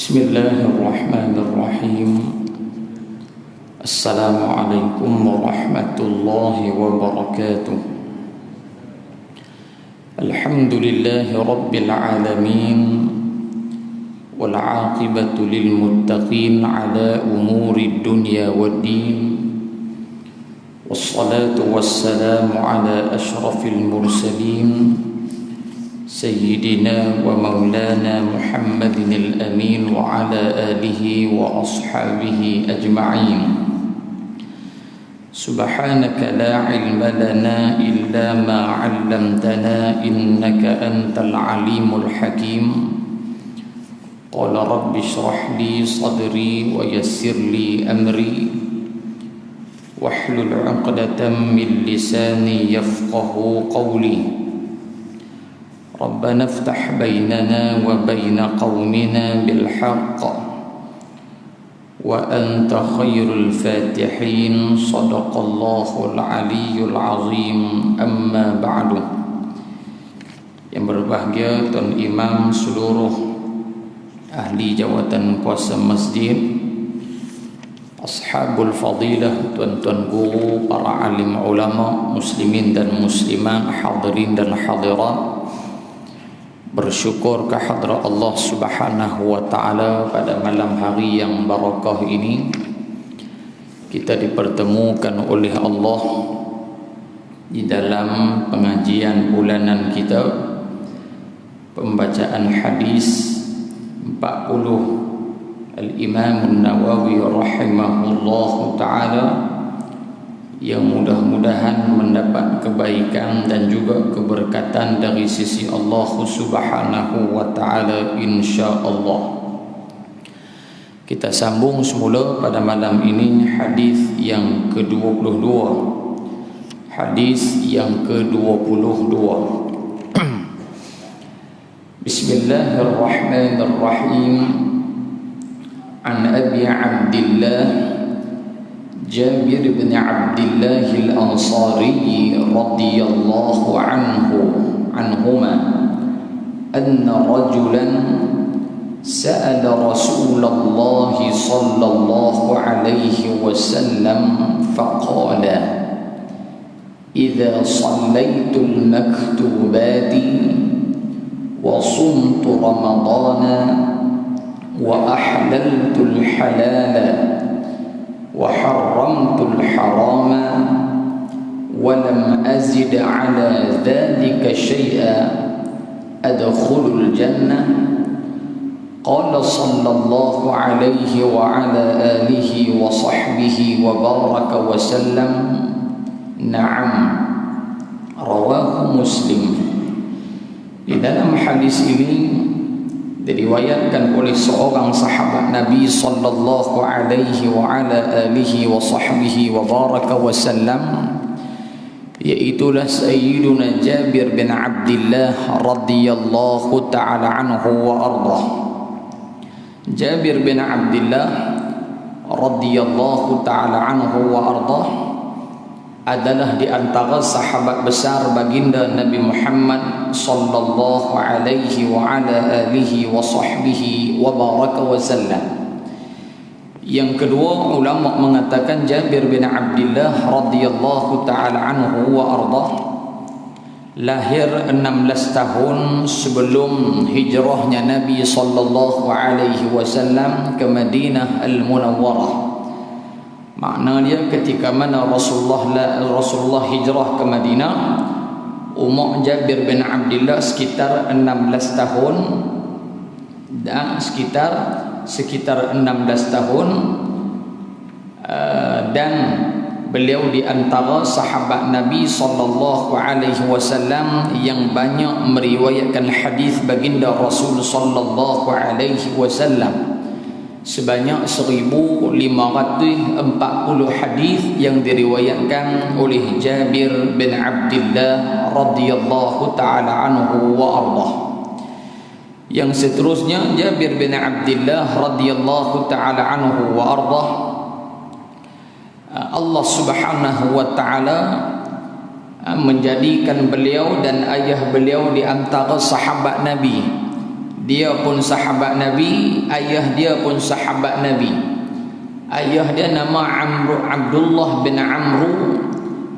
Bismillahirrahmanirrahim. Assalamualaikum warahmatullahi wabarakatuh. Alhamdulillahi rabbil alamin. Wal 'aqibatu lil muttaqin ala umuri dunya waddin. Wassalatu wassalamu ala asyrafil mursalin Sayyidina wa maulana Muhammadin al-amin wa ala alihi wa ashabihi ajma'in. Subhanaka la ilma lana illa ma 'allamtana innaka antal alimul hakim. Qala rabbi shrah li sadri wa yassir li amri wahlul 'uqdatam min lisani yafqahu qawli. Rabbana iftah bainana wa baina qaumina bil haqq wa anta khairul fatihin. Shadaqallahul aliyyul azim. Amma ba'du. Yang berbahagia Tuan Imam, seluruh ahli jawatan kuasa masjid, ashabul fadilah, tuan-tuan guru, para alim ulama, muslimin dan muslimat, hadirin dan hadirat, bersyukur kehadrat Allah Subhanahu wa taala pada malam hari yang barakah ini kita dipertemukan oleh Allah di dalam pengajian bulanan kita, pembacaan hadis 40 Al-Imam An-Nawawi rahimahullahu taala, yang mudah-mudahan mendapat kebaikan dan juga keberkatan dari sisi Allah Subhanahu wa taala insyaallah. Kita sambung semula pada malam ini hadis yang ke-22. Hadis yang ke-22. Bismillahirrahmanirrahim. An Abi Abdillah Jabir bin Abdillah al-Ansari radhiyallahu anhuma anna rajulan sa'ala Rasulullah sallallahu alaihi wasallam faqala idza sallaytul maktubati wa sumtu ramadana wa ahlaltul halala وحرمت الحرام ولم أزد على ذلك شيئا أدخل الجنة. قال صلى الله عليه وعلى آله وصحبه وبارك وسلم نعم. رواه مسلم. Di dalam hadis ini diriwayatkan oleh seorang sahabat Nabi sallallahu alaihi wa ala alihi wa sahbihi wa baraka wa sallam, yaitulah Sayyiduna Jabir bin Abdillah radhiyallahu ta'ala anhu wa ardah. Jabir bin Abdillah radhiyallahu ta'ala anhu wa ardah adalah di antara sahabat besar baginda Nabi Muhammad sallallahu alaihi wa ala alihi wa sahbihi wa baraka wa sallam. Yang kedua, ulama mengatakan Jabir bin Abdillah radhiyallahu taala anhu wa ardah lahir 16 tahun sebelum hijrahnya Nabi sallallahu alaihi wasallam ke Madinah Al-Munawwarah. Maknanya ketika mana Rasulullah hijrah ke Madinah, umur Jabir bin Abdillah sekitar 16 tahun dan sekitar 16 tahun, dan beliau di antara sahabat Nabi sallallahu alaihi wasallam yang banyak meriwayatkan hadis baginda Rasul sallallahu alaihi wasallam, sebanyak 1540 hadis yang diriwayatkan oleh Jabir bin Abdillah radhiyallahu taala anhu wa ardah. Yang seterusnya, Jabir bin Abdillah radhiyallahu taala anhu wa ardah, Allah Subhanahu wa taala menjadikan beliau dan ayah beliau di antara sahabat Nabi dia pun sahabat Nabi, ayah dia pun sahabat Nabi. Ayah dia nama Abdullah bin Amru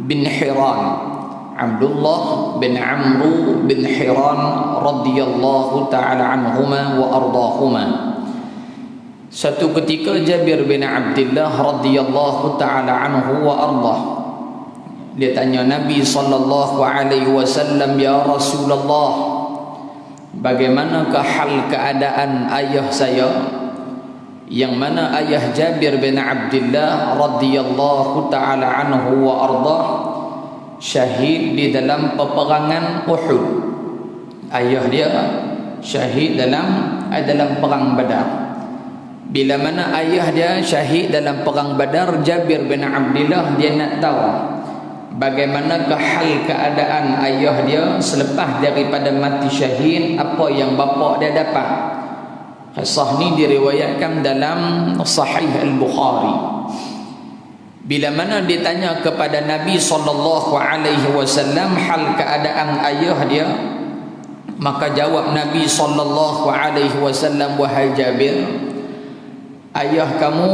bin Hiran. Abdullah bin Amru bin Hiran radhiyallahu ta'ala anhuma wa ardahuma. Satu ketika Jabir bin Abdullah radhiyallahu ta'ala anhu wa ardah, dia tanya Nabi sallallahu alaihi wasallam, ya Rasulullah, bagaimanakah hal keadaan ayah saya? Yang mana ayah Jabir bin Abdullah radhiyallahu ta'ala anhu wa ardah syahid di dalam peperangan Uhud. Ayah dia syahid dalam perang Badar. Bila mana ayah dia syahid dalam perang Badar, Jabir bin Abdullah dia nak tahu bagaimanakah hal keadaan ayah dia selepas daripada mati syahid, apa yang bapa dia dapat. Kisah ni diriwayatkan dalam Sahih Al-Bukhari. Bila mana ditanya kepada Nabi sallallahu alaihi wasallam hal keadaan ayah dia, maka jawab Nabi sallallahu alaihi wasallam, wahai Jabir, ayah kamu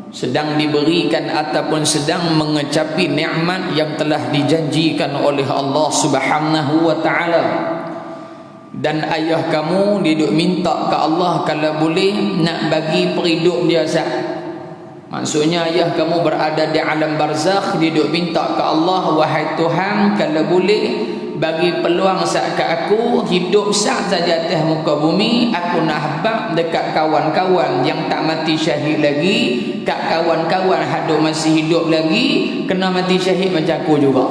sedang diberikan ataupun sedang mengecapi nikmat yang telah dijanjikan oleh Allah Subhanahu wa taala. Dan ayah kamu dia duk minta ke Allah kalau boleh nak bagi periduk dia sat. Maksudnya ayah kamu berada di alam barzakh, dia duk minta ke Allah, wahai Tuhan, kalau boleh bagi peluang sat ke aku hidup sat saja atas muka bumi, aku nak habaq dekat kawan-kawan yang tak mati syahid lagi, kat kawan-kawan hadu masih hidup lagi kena mati syahid macam aku juga.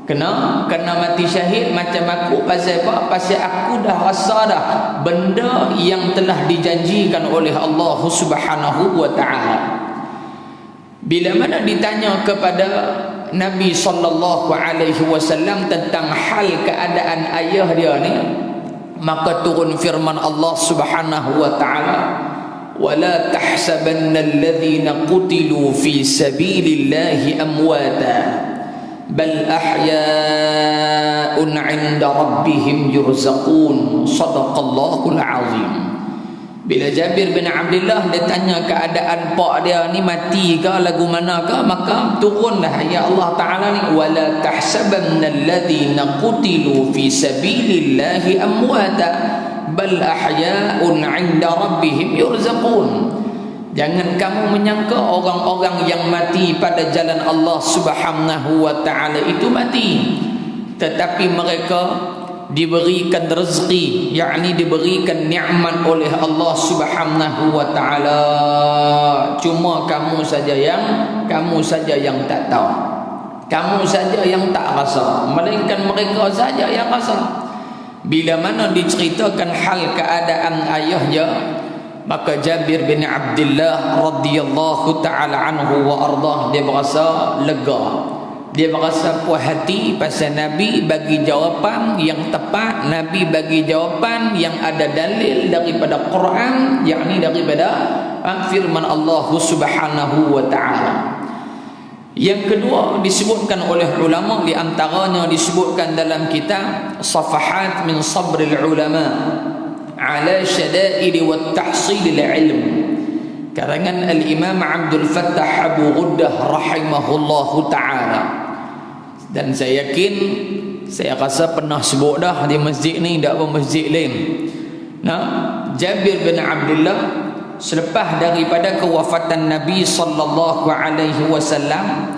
Kena mati syahid macam aku. Pasal apa? Pasal aku dah rasa dah benda yang telah dijanjikan oleh Allah Subhanahu wa taala. Bila mana ditanya kepada Nabi sallallahu alaihi wasallam tentang hal keadaan ayah dia ni, maka turun firman Allah Subhanahu wa taala, wala tahsabanna alladhina qutilu fi sabilillahi amwata bal ahya'un 'inda rabbihim yurzaqun. Shadaqallahul azim. Bila Jabir bin Abdullah dia tanya keadaan pak dia ni mati ke lagu mana ke, maka turunlah ayat Allah Taala ni, wala tahsabanna alladhina qutilu fi sabilillahi amwata bal ahya'un 'inda rabbihim yurzaqun. Jangan kamu menyangka orang-orang yang mati pada jalan Allah Subhanahu wa taala itu mati, tetapi mereka diberikan rezeki, yakni diberikan nikmat oleh Allah Subhanahu wa taala. Cuma kamu saja yang tak tahu, kamu saja yang tak rasa, melainkan mereka saja yang rasa. Bila mana diceritakan hal keadaan ayahnya, maka Jabir bin Abdullah radhiyallahu taala anhu wa ardah dia berasa lega, dia berasa puas hati pasal Nabi bagi jawapan yang tepat, Nabi bagi jawapan yang ada dalil daripada Quran, yakni daripada firman Allah Subhanahu wa taala. Yang kedua disebutkan oleh ulama, di antaranya disebutkan dalam kitab Safahat min Sabril Ulama ala Syada'id wa Tahsilil Ilm, karangan Al-Imam Abdul Fattah Abu Ghuddah rahimahullahu ta'ala. Dan saya yakin, saya rasa pernah sebut dah di masjid ni, tak apa masjid lain. Jabir bin Abdullah selepas daripada kewafatan Nabi sallallahu alaihi wasallam,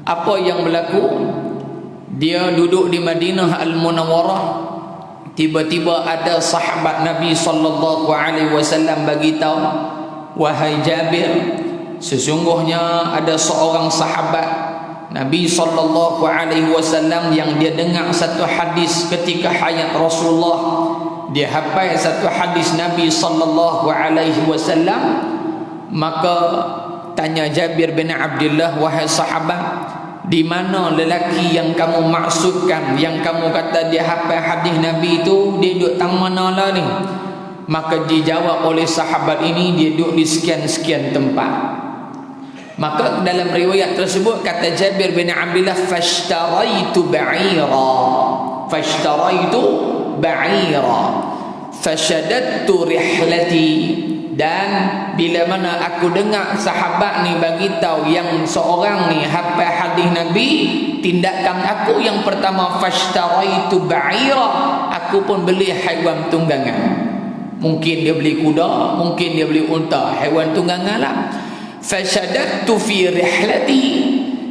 apa yang berlaku? Dia duduk di Madinah Al-Munawwarah, tiba-tiba ada sahabat Nabi sallallahu alaihi wasallam bagi tahu, wahai Jabir, sesungguhnya ada seorang sahabat Nabi sallallahu alaihi wasallam yang dia dengar satu hadis ketika hayat Rasulullah, dia hafal satu hadis Nabi sallallahu alaihi wasallam. Maka tanya Jabir bin Abdullah, wahai sahabat, di mana lelaki yang kamu maksudkan, yang kamu kata dia hafal hadis Nabi itu, dia duduk tang mana lah ni? Maka dijawab oleh sahabat ini, dia duduk di sekian-sekian tempat. Maka dalam riwayat tersebut kata Jabir bin Abdullah, fashtaraitu ba'ira, fashadattu rihlati, dan bila mana aku dengar sahabat ni bagi tahu yang seorang ni hafal hadis Nabi, tindakan aku yang pertama fashtaraitu ba'ira, aku pun beli haiwan tunggangan. Mungkin dia beli kuda, mungkin dia beli unta, haiwan tunggangan lah. Fashadattu fi rihlati,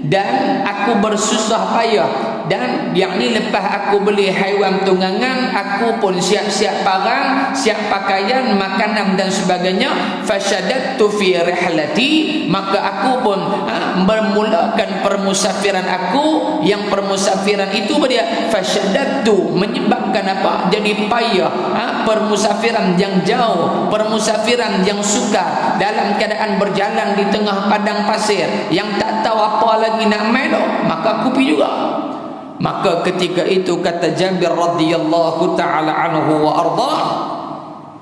dan aku bersusah payah, dan yakni lepas aku beli haiwan tunggangan, aku pun siap-siap barang, siap pakaian, makanan dan sebagainya. Fashadattu fi rihlati, maka aku pun memulakan permusafiran aku. Yang permusafiran itu dia fashadattu, menyebabkan apa? Jadi payah, permusafiran yang jauh, permusafiran yang sukar, dalam keadaan berjalan di tengah padang pasir yang tak tahu apa lagi nak main, maka aku pergi juga. Maka ketika itu kata Jabir radhiyallahu taala anhu wa arda,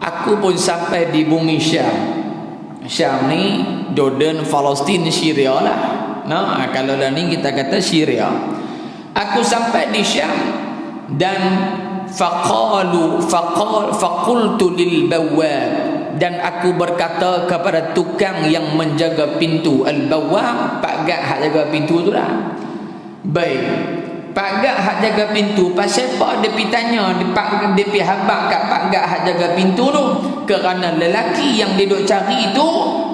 aku pun sampai di bumi Syam. Syam ni Jordan, Palestin, Syria lah. Nah, kalau dah ni kita kata Syria. Aku sampai di Syam, dan faqultu lil bawwab, dan aku berkata kepada tukang yang menjaga pintu, al-bawwab, pak gad hak jaga pintu tu lah. Baik, pak gad hak jaga pintu, pasal apa dia pergi tanya, dia pergi habaq kat pak gad hak jaga pintu tu? Kerana lelaki yang dia duk cari itu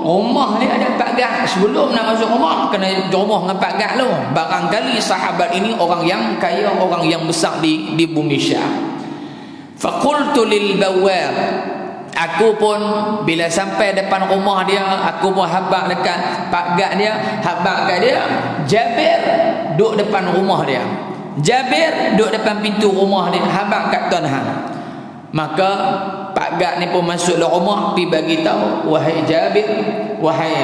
rumah dia ada pak gad. Sebelum nak masuk rumah kena rumah dengan pak gad tu. Barangkali sahabat ini orang yang kaya, orang yang besar di bumi Syam. Faqultu lil bawwab, aku pun bila sampai depan rumah dia, aku pun habaq dekat pak gad dia, habaq kat dia. Jabir duduk depan rumah dia, Jabir duduk depan pintu rumah dia, habaq kat tuan hang. Maka pak gad ni pun masuk dalam rumah, pergi bagi tahu, wahai Jabir, wahai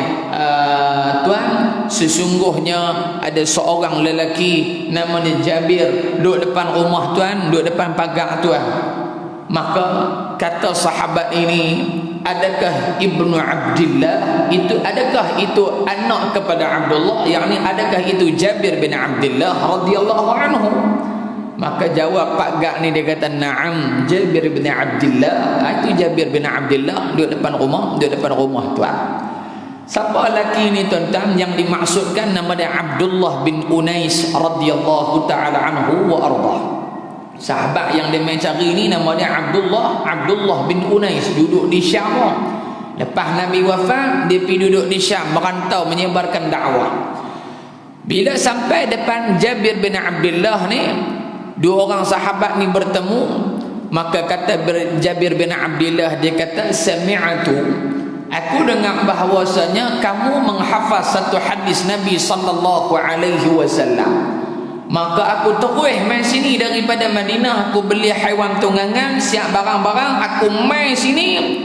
tuan, sesungguhnya ada seorang lelaki namanya Jabir duduk depan rumah tuan, duduk depan pagar tuan. Maka kata sahabat ini, adakah Ibnu Abdillah itu, adakah itu anak kepada Abdullah, yakni adakah itu Jabir bin Abdillah radhiyallahu anhu? Maka jawab pak gad ni, dia kata na'am, Jabir bin Abdillah, itu Jabir bin Abdillah duduk depan rumah tuan. Siapa lelaki ni tuan-tuan? Yang dimaksudkan nama dia Abdullah bin Unais radhiyallahu taala anhu wa arda. Sahabat yang dia main cari ni nama dia Abdullah bin Unais, duduk di Syam. Lepas Nabi wafat, dia pergi duduk di Syam, merantau menyebarkan dakwah. Bila sampai depan Jabir bin Abdullah ni, dua orang sahabat ni bertemu. Maka kata Jabir bin Abdullah, dia kata sami'atu, aku dengar bahawasanya kamu menghafaz satu hadis Nabi sallallahu alaihi wasallam. Maka aku terus main sini daripada Madinah, aku beli haiwan tunggangan, siap barang-barang, aku main sini.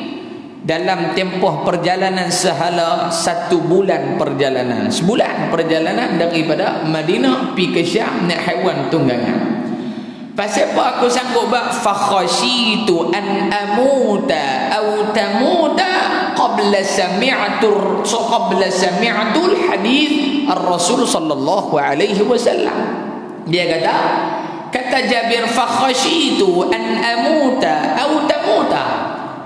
Dalam tempoh perjalanan sehala 1 bulan perjalanan, sebulan perjalanan daripada Madinah pergi ke Syam naik haiwan tunggangan. Pasal apa aku sanggup buat? Fakhashitu an amuta aw tamuta qabla sami'tul hadis ar-Rasul sallallahu alaihi wasallam. Dia kata Jabir, fakhashitu an amuta aw tamuta,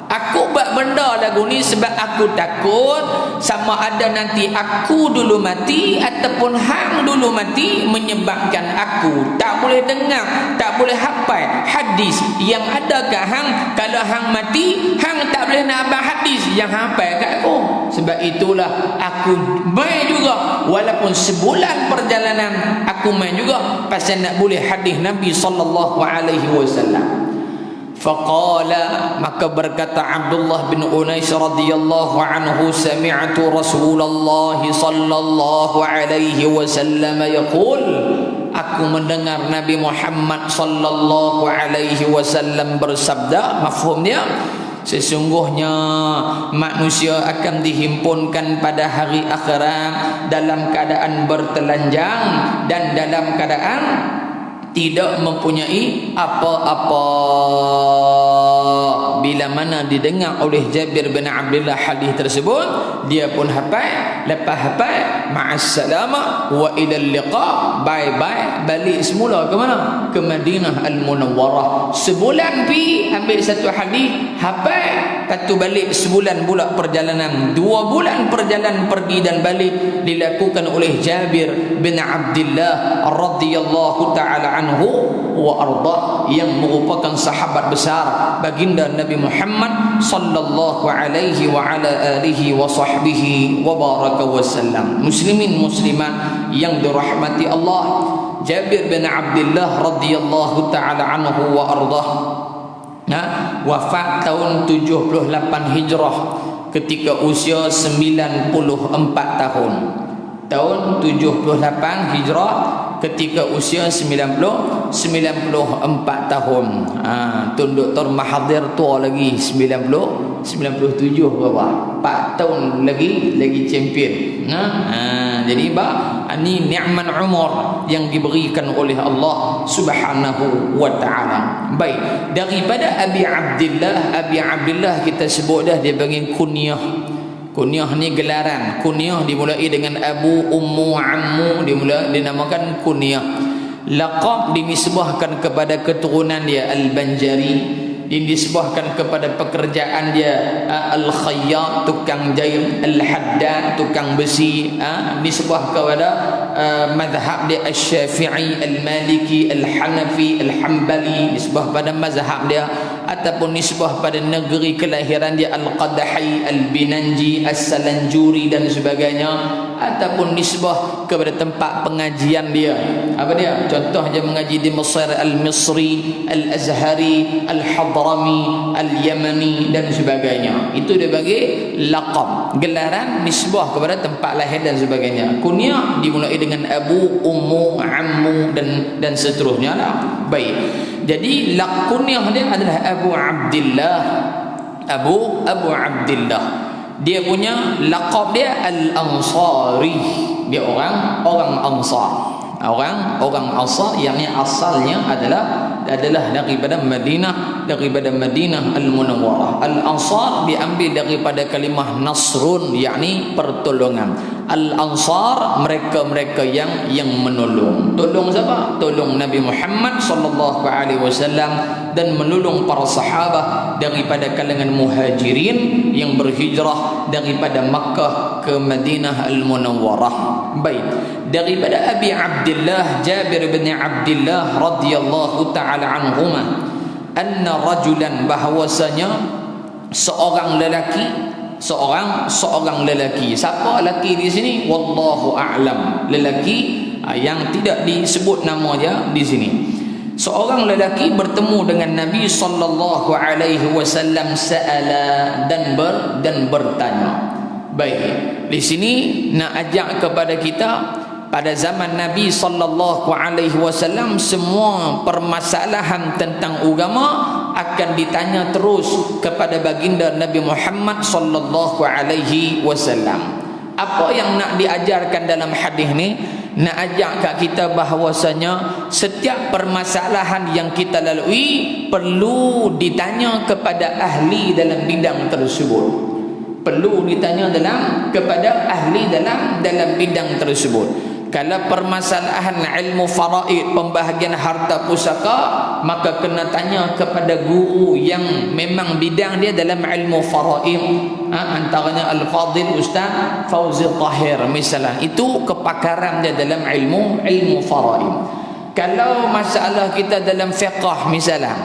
aku buat benda lagu ni sebab aku takut sama ada nanti aku dulu mati ataupun hang dulu mati, menyebabkan aku tak boleh dengar, tak boleh hafal hadis yang ada kat hang. Kalau hang mati, hang tak boleh nak hafal hadis yang hafal kat aku. Sebab itulah aku main juga, walaupun sebulan perjalanan aku main juga, pasal nak boleh hadis Nabi sallallahu alaihi wasallam. Faqala, maka berkata Abdullah bin Unais radhiyallahu anhu, sami'tu Rasulullah sallallahu alaihi wasallam yaqul, aku mendengar Nabi Muhammad sallallahu alaihi wasallam bersabda. Mafhumnya, sesungguhnya manusia akan dihimpunkan pada hari akhirat dalam keadaan bertelanjang dan dalam keadaan tidak mempunyai apa-apa. Allah bila mana didengar oleh Jabir bin Abdullah hadis tersebut, dia pun hafal. Lepas hafal, ma'assalamah wa ilal liqa, bye bye, balik semula ke mana? Ke Madinah Al-Munawwarah. Sebulan pi ambil satu hadis, hafal, lepas tu balik sebulan pula perjalanan. 2 bulan perjalanan pergi dan balik dilakukan oleh Jabir bin Abdullah radhiyallahu taala anhu wa arda, yang merupakan sahabat besar baginda Nabi Muhammad sallallahu alaihi wa ala alihi wa sahbihi wa baraka wasallam. Muslimin muslimat yang dirahmati Allah, Jabir bin Abdullah radhiyallahu taala anhu wa arda wafat tahun 78 Hijrah ketika usia 94 tahun. Tahun 78 Hijrah ketika usia 94 tahun. Tuan Dr. Mahathir tua lagi, 97 berapa? 4 tahun lagi champion. Jadi ini ni'man umur yang diberikan oleh Allah Subhanahu wa taala. Baik, daripada Abi Abdullah kita sebut dah, dia panggil kunyah. Kunyah ni gelaran. Kunyah dimulai dengan Abu, Ummu, Ammu, dinamakan kunyah. Laqab dinisbahkan kepada keturunan dia Al-Banjari, dinisbahkan kepada pekerjaan dia Al-Khayyat, tukang jahit, Al-Haddad, tukang besi, nisbah kepada mazhab dia Al-Syafi'i, Al-Maliki, Al-Hanafi, Al-Hambali, nisbah pada mazhab dia, ataupun nisbah pada negeri kelahiran dia Al-Qadahi, Al-Binanji, As-Salanjuri dan sebagainya, ataupun nisbah kepada tempat pengajian dia. Apa dia? Contohnya mengaji di Mesir, Al-Misri, Al-Azhari, Al-Hadrami, Al-Yamani dan sebagainya. Itu dia bagi laqab, gelaran nisbah kepada tempat lahir dan sebagainya. Kunyah dimulai dengan Abu, Ummu, Ammu dan seterusnya lah. Baik. Jadi kunyah dia adalah Abu Abdullah. Abu Abdullah. Dia punya laqab dia Al-Ansari. Dia orang Ansar. Orang Ansar yang asalnya adalah daripada Madinah Al-Munawwarah. Al-Ansar diambil daripada kalimah nasrun, yakni pertolongan. Al-Ansar mereka yang menolong. Tolong siapa? Tolong Nabi Muhammad sallallahu alaihi wasallam dan menolong para sahabat daripada kalangan muhajirin yang berhijrah daripada Makkah ke Madinah Al-Munawwarah. Baik, daripada Abi Abdullah Jabir bin Abdullah radhiyallahu taala anhuma, anna rajulan, bahwasanya seorang lelaki. Siapa lelaki di sini? Wallahu a'lam. Lelaki yang tidak disebut nama dia di sini. Seorang lelaki bertemu dengan Nabi sallallahu alaihi wasallam, sa'ala dan bertanya. Baik, di sini nak ajak kepada kita, pada zaman Nabi sallallahu alaihi wasallam semua permasalahan tentang agama akan ditanya terus kepada baginda Nabi Muhammad sallallahu alaihi wasallam. Apa yang nak diajarkan dalam hadis ni? Nak ajak kat kita bahawasanya setiap permasalahan yang kita lalui perlu ditanya kepada ahli dalam bidang tersebut. Perlu ditanya kepada ahli dalam bidang tersebut. Kalau permasalahan ilmu faraid, pembahagian harta pusaka, maka kena tanya kepada guru yang memang bidang dia dalam ilmu faraid. Antaranya Al-Fadhil Ustaz Fauzi Tahir misalnya, itu kepakaran dia dalam ilmu faraid. Kalau masalah kita dalam fiqh misalnya,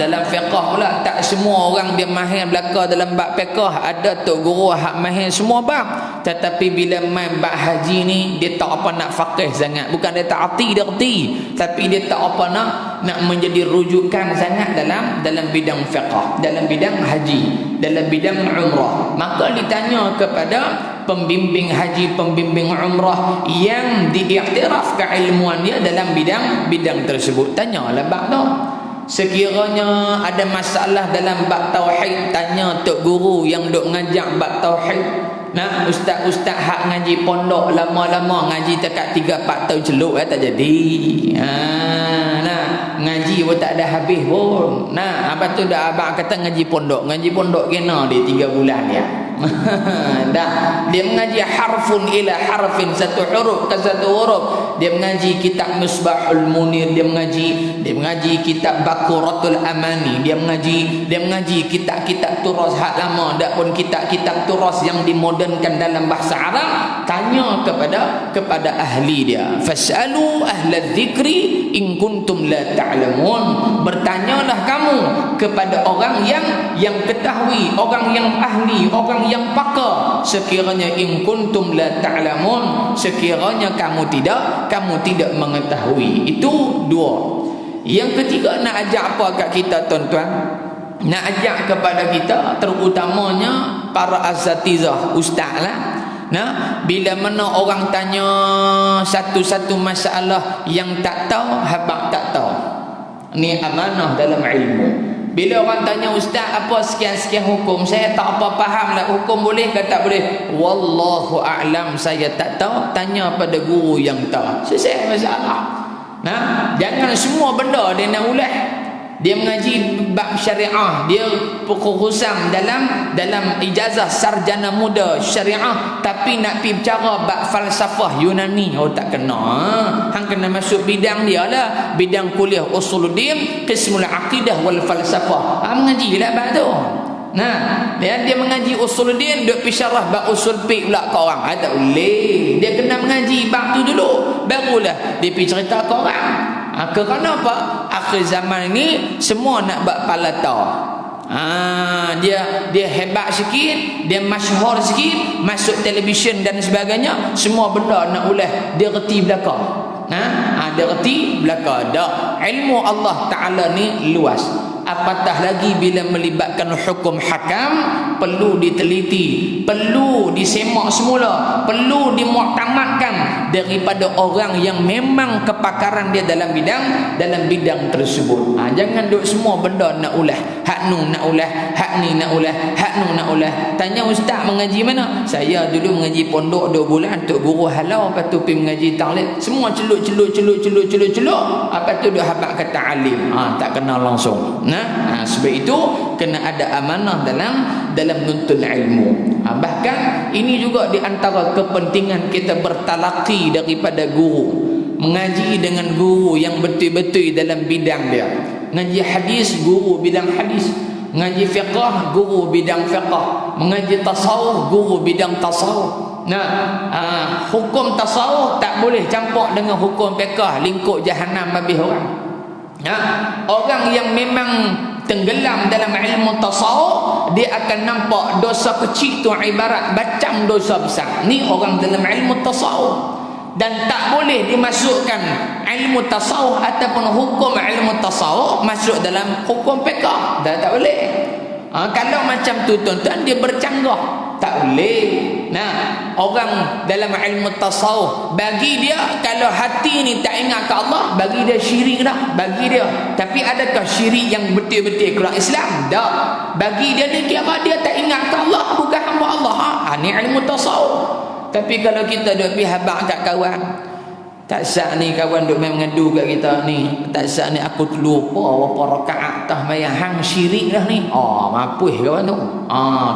dalam fiqh pula tak semua orang dia mahir belaka dalam bab fiqh. Ada tok guru hak mahir semua bab, tetapi bila main bab haji ni dia tak apa nak faqih sangat. Bukan dia tak erti, tapi dia tak apa nak menjadi rujukan sangat dalam bidang fiqh, dalam bidang haji, dalam bidang umrah. Maka ditanya kepada pembimbing haji, pembimbing umrah yang diiktiraf keilmuan dia dalam bidang tersebut. Tanyalah bab tu. Sekiranya ada masalah dalam bab tauhid, tanya tok guru yang duk ngajak bab tauhid. Nah, ustaz-ustaz hak ngaji pondok lama-lama ngaji dekat 3-4 tahun celuk tak jadi. Nah, ngaji pun tak ada habis pun. Nah, apa tu dah abang kata ngaji pondok kena dia 3 bulan dia. Dah dia mengaji harfun ila harfin, satu huruf ke satu huruf. Dia mengaji kitab Misbahul Munir, dia mengaji kitab Baqaratul Amani, dia mengaji kitab-kitab turas hak lama, dak pun kitab-kitab turas yang dimodernkan dalam bahasa Arab. Tanya kepada ahli dia, fasalu ahlal dzikri in kuntum la ta'lamun. Bertanyalah kamu kepada orang yang ketahui, orang yang ahli, orang yang pakar, sekiranya in kuntum la ta'lamun, sekiranya kamu tidak mengetahui. Itu dua. Yang ketiga, nak ajak apa kat kita tuan-tuan? Nak ajak kepada kita, terutamanya para asatizah, ustaz lah. Nah, bila mana orang tanya satu-satu masalah yang tak tahu, habaq tak tahu. Ni amanah dalam ilmu. Bila orang tanya, ustaz apa sekian-sekian hukum, saya tak apa faham lah, hukum boleh ke tak boleh? Wallahu a'lam, saya tak tahu, tanya pada guru yang tahu. Selesai masalah. Nah, jangan semua benda dia nak ulas. Dia mengaji bab syariah, dia khususam dalam ijazah sarjana muda syariah, tapi nak pergi bicara bab falsafah Yunani, tak kena. Hang kena masuk bidang dia lah, bidang kuliah usuluddin, qismul aqidah wal falsafah. Mengajilah bab tu. Nah, dia mengaji usuluddin, duk pergi syarah bab usul fiqh pula ke orang. Tak boleh. Dia kena mengaji bab tu dulu, barulah dia pergi cerita ke orang. Kerana apa? Akhir zaman ni semua nak buat palata. Dia hebat sikit, dia masyhur sikit, masuk televisyen dan sebagainya, semua benda nak ulas dia reti belaka. Dia reti belaka. Dak, ilmu Allah Taala ni luas. Apatah lagi bila melibatkan hukum hakam, perlu diteliti, perlu disemak semula, perlu dimuktamadkan daripada orang yang memang kepakaran dia dalam bidang tersebut. Jangan duk semua benda nak ulah, hak nu nak ulah, hak ni nak ulah, hak nu nak ulah. Tanya ustaz mengaji mana? Saya dulu mengaji pondok 2 bulan, tok guru halau, lepas tu pergi mengaji taklid. Semua celuk. Apa tu duk habaq kata alim. Tak kenal langsung. Sebab itu kena ada amanah dalam nuntut ilmu. Bahkan ini juga di antara kepentingan kita bertalaqi daripada guru, mengaji dengan guru yang betul-betul dalam bidang dia. Mengaji hadis, guru bidang hadis. Mengaji fiqh, guru bidang fiqh. Mengaji tasawuf, guru bidang tasawuf. Hukum tasawuf tak boleh campur dengan hukum fiqh, lingkup jahanam habis orang. Orang yang memang tenggelam dalam ilmu tasawuf, dia akan nampak dosa kecil tu ibarat bacang dosa besar. Ni orang dalam ilmu tasawuf. Dan tak boleh dimasukkan ilmu tasawuf ataupun hukum ilmu tasawuf masuk dalam hukum fiqh. Tak boleh. Kalau macam tu tuan-tuan, dia bercanggah. Tak boleh. Orang dalam ilmu tasawuf, bagi dia kalau hati ni tak ingat ke Allah, bagi dia syirik dah, bagi dia. Tapi adakah syirik yang betul-betul keluar Islam? Tak. Bagi dia kira dia tak ingat ke Allah, bukan hamba Allah. Ni ilmu tasawuf. Tapi kalau kita duk pergi habaq kat kawan, tak sah ni kawan duk main mengadu kat kita ni, tak sah ni aku terlupa berapa rakaat tah mayang, hang syirik dah ni. Mapuih kawan tu.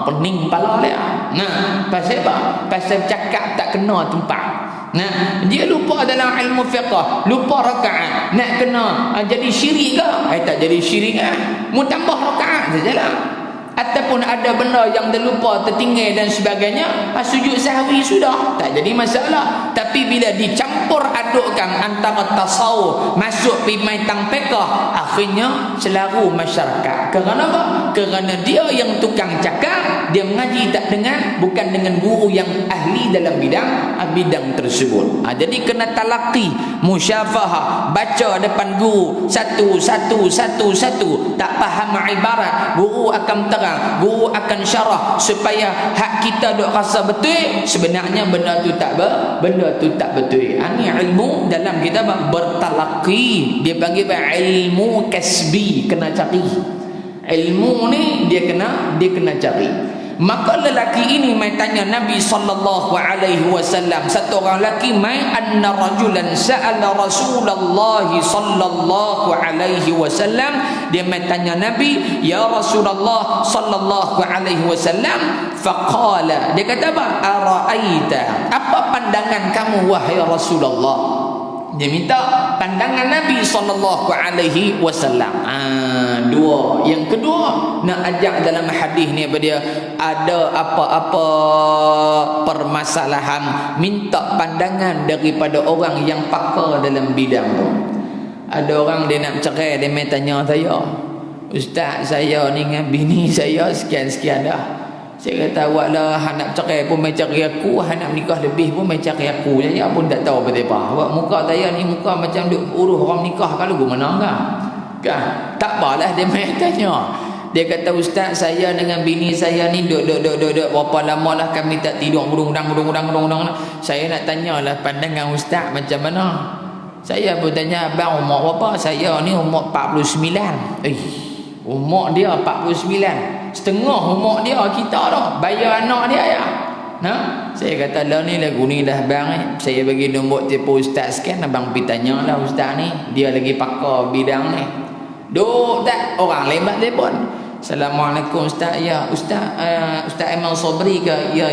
Pening kepala dia. Pasal apa? Pasal cakap tak kena tempat. Dia lupa dalam ilmu fiqh, lupa rakaat. Nak kena jadi syirik ke? Tak jadi syirik mu tambah rakaat sajalah. Ataupun ada benda yang terlupa, tertinggal dan sebagainya, sujud sahwi sudah, tak jadi masalah. Tapi bila dicampur adukkan antara tasawuf masuk pergi main tang fiqh, akhirnya selaru masyarakat. Kerana apa? Kerana dia yang tukang cakap, dia mengaji tak dengan, bukan dengan guru yang ahli dalam bidang tersebut. Jadi kena talaqi, musyafahah, baca depan guru satu. Tak faham ibarat, guru akan terang, guru akan syarah supaya hak kita duk rasa betul, sebenarnya benda tu tak betul. Ini ilmu dalam kita bertalaqi, dia panggil ilmu kasbi, kena cari. Ilmu ni dia kena cari. Maka lelaki ini mai tanya Nabi sallallahu alaihi wasallam, satu orang lelaki mai, anna rajulan sa'ala Rasulullah sallallahu alaihi wasallam, dia mai tanya Nabi, ya Rasulullah sallallahu alaihi wasallam, faqala, dia kata apa? Ara'aita, apa pandangan kamu wahai Rasulullah? Dia minta pandangan Nabi sallallahu alaihi wasallam. Dua. Yang kedua, nak ajak dalam hadis ni apa dia? Ada apa-apa permasalahan, minta pandangan daripada orang yang pakar dalam bidang tu. Ada orang dia nak cerai, dia mai tanya saya, Ustaz, saya ni dengan bini saya sekian-sekian dah. Saya kata, awak lah nak cerai pun mai cari aku, nak menikah lebih pun mai cari aku. Saya pun tak tahu apa-apa. Awak muka saya ni muka macam duk urus orang nikah kalau gua mana kan? Tak apalah, dia mai tanya. Dia kata, Ustaz, saya dengan bini saya ni duk berapa lama lah kami tak tidur, gudang. Saya nak tanyalah pandangan Ustaz macam mana? Saya pun tanya, abang umur berapa? Saya ni umur 49. Umur dia 49. Setengah umur dia kita dah. Bayar anak dia ya. Saya kata, lah ni lagu ni dah bang. Saya bagi nombor telefon Ustaz sekian. Abang pergi tanya lah Ustaz ni. Dia lagi pakar bidang ni. Duk tak? Orang lembat telefon. Assalamualaikum Ustaz. Ya Ustaz, Ustaz Aiman Sobri ke? Ya.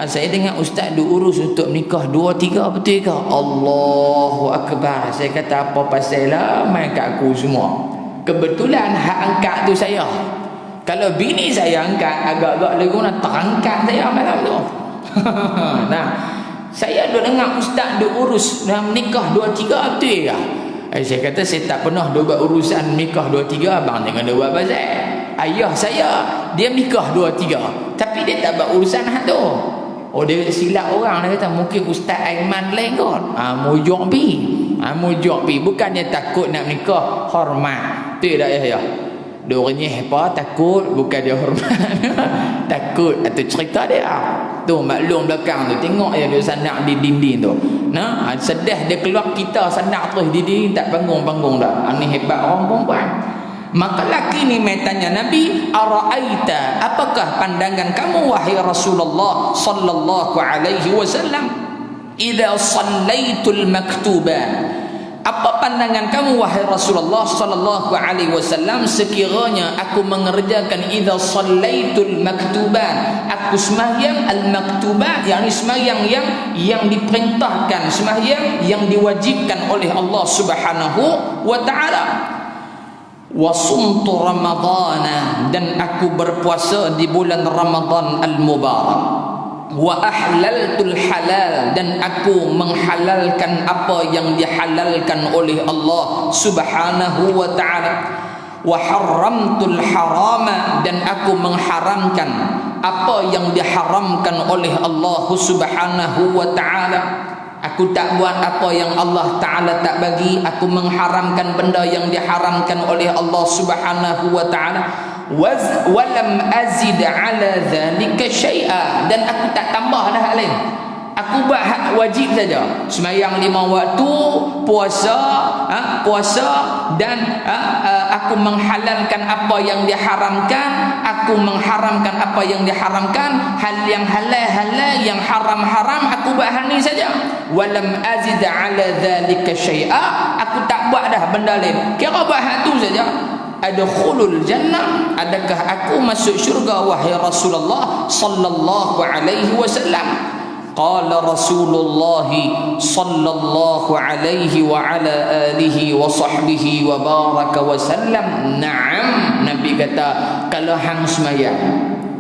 Saya dengar Ustaz urus untuk menikah 2-3, betul ke? Allahu Akbar. Saya kata, apa pasal lah main kat aku semua. Kebetulan hak angkat tu saya. Kalau bini saya angkat, agak-agak lagu nak terangkat saya malam tu. Nah, saya duk dengar Ustaz duk urus dalam menikah 2-3, betul ke? Saya kata, saya tak pernah duk buat urusan menikah 2-3. Abang jangan duk buat pasal. Ayah saya, dia menikah 2-3, tapi dia tak buat urusan hak tu. Oh, dia silap orang. Dia kata, mungkin Ustaz Aiman lain kot. Mujuk pi. Bukan dia takut nak menikah, hormat. Tu dah ya. Dia renyih apa? Takut, bukan dia hormat. Takut. Itu cerita dia. Tu maklum belakang tu. Tengok ya dia sanak di dinding tu. Nah, sedih dia keluar, kita sanak terus di dinding, tak panggung dah. Ini hebat orang perempuan. Maka laki ni mai tanya Nabi, ara'aita, apakah pandangan kamu wahai Rasulullah sallallahu alaihi wasallam, idza shallaitul maktuban, apa pandangan kamu wahai Rasulullah sallallahu alaihi wasallam sekiranya aku mengerjakan idza shallaitul maktuban, aku sembahyang al-maktubat, yakni sembahyang yang diperintahkan, sembahyang yang diwajibkan oleh Allah Subhanahu wa taala. Wa sumtu ramadana, dan aku berpuasa di bulan Ramadan al-mubarak. Wa ahlaltul halal, dan aku menghalalkan apa yang dihalalkan oleh Allah Subhanahu wa taala. Wa haramtul harama, dan aku mengharamkan apa yang diharamkan oleh Allah Subhanahu wa taala. Aku tak buat apa yang Allah Ta'ala tak bagi. Aku mengharamkan benda yang diharamkan oleh Allah Subhanahu wa ta'ala. Walam azid ala dhalika syai'a, dan aku tak tambah dah hal lain. Aku buat hak wajib saja. Sembahyang 5 waktu, puasa, dan aku menghalalkan apa yang diharamkan, aku mengharamkan apa yang diharamkan. Hal yang halal, yang haram, aku buat hal ni saja. Walam azid ala dhalika syai'a, aku tak buat dah benda lain. Kira buat hal tu saja. Adkhulul jannah, adakah aku masuk syurga wahai Rasulullah sallallahu alaihi wasallam? Qala Rasulullah sallallahu alaihi wa ala alihi wa sahbihi wa baraka wa sallam, na'am. Nabi kata, kalau hang sembahyang,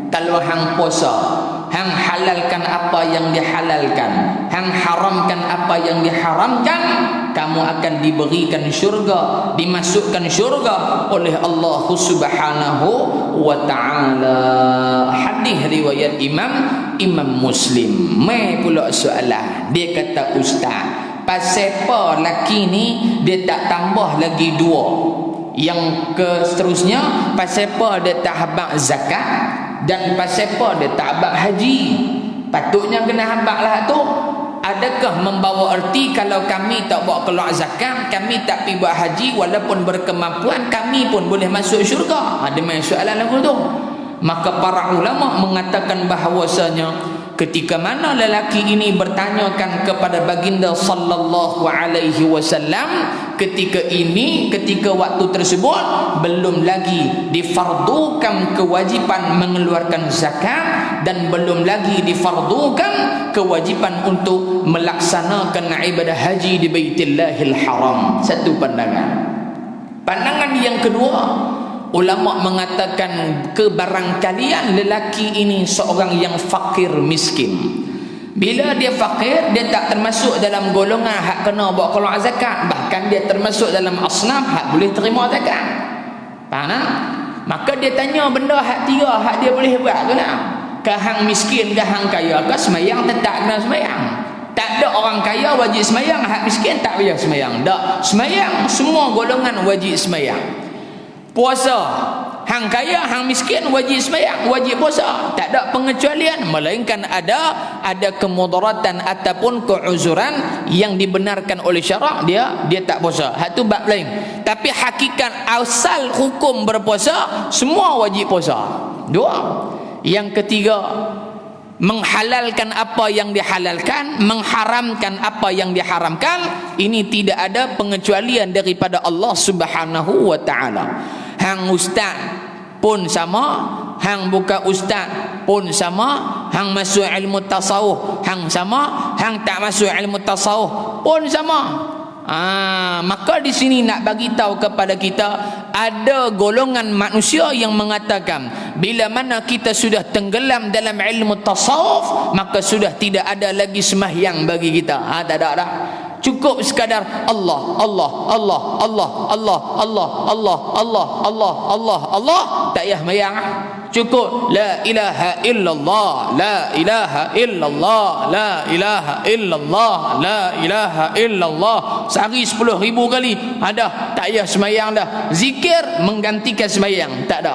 kalau hang puasa, hang halalkan apa yang dihalalkan, hang haramkan apa yang diharamkan, kamu akan diberikan syurga, dimasukkan syurga oleh Allah Subhanahu wa ta'ala. Hadis riwayat Imam Muslim. Mai pula soalan. Dia kata, Ustaz, pasal apa laki ni dia tak tambah lagi 2? Yang ke seterusnya, pasal apa dia tak habaq zakat, dan pasal apa dia tak habaq haji? Patutnya kena habaq lah tu. Adakah membawa erti kalau kami tak bawa keluar zakat, kami tak pergi buat haji, walaupun berkemampuan, kami pun boleh masuk syurga? Ada main soalan aku tu. Maka para ulama mengatakan bahawasanya ketika mana lelaki ini bertanyakan kepada baginda sallallahu alaihi wasallam, ketika waktu tersebut belum lagi difardukan kewajiban mengeluarkan zakat dan belum lagi difardukan kewajiban untuk melaksanakan ibadah haji di Baitillahil Haram. Satu pandangan. Pandangan yang kedua, ulama mengatakan kebarangkalian lelaki ini seorang yang fakir miskin. Bila dia fakir, dia tak termasuk dalam golongan hak kena bawa keluar zakat, bahkan dia termasuk dalam asnaf hak boleh terima zakat. Faham tak? Maka dia tanya benda hak tiga hak dia boleh buat ke nak? Ke hang miskin ke hang kaya ke semayang tetap kena semayang. Tak ada orang kaya wajib semayang, hak miskin tak payah semayang. Tak, semayang semua golongan wajib semayang. Puasa, hang kaya, hang miskin wajib semayang, wajib puasa. Tak ada pengecualian, melainkan ada kemudaratan ataupun keuzuran yang dibenarkan oleh syarak, dia tak puasa. Hak tu bab lain. Tapi hakikat asal hukum berpuasa semua wajib puasa. Dua. Yang ketiga, menghalalkan apa yang dihalalkan, mengharamkan apa yang diharamkan. Ini tidak ada pengecualian daripada Allah Subhanahu wa taala. Hang ustaz pun sama, hang bukan ustaz pun sama, hang masuk ilmu tasawuf hang sama, hang tak masuk ilmu tasawuf pun sama. Maka di sini nak bagi tahu kepada kita, ada golongan manusia yang mengatakan bila mana kita sudah tenggelam dalam ilmu tasawuf, maka sudah tidak ada lagi sembahyang bagi kita. Tak ada dah. Cukup sekadar Allah, Allah, Allah, Allah, Allah, Allah, Allah, Allah, Allah, Allah, Allah, tak payah sembahyang. Cukup la ilaha illallah, la ilaha illallah, la ilaha illallah, la ilaha illallah. Sehari 10,000 kali ada, tak payah sembahyang dah. Zikir menggantikan sembahyang, tak ada.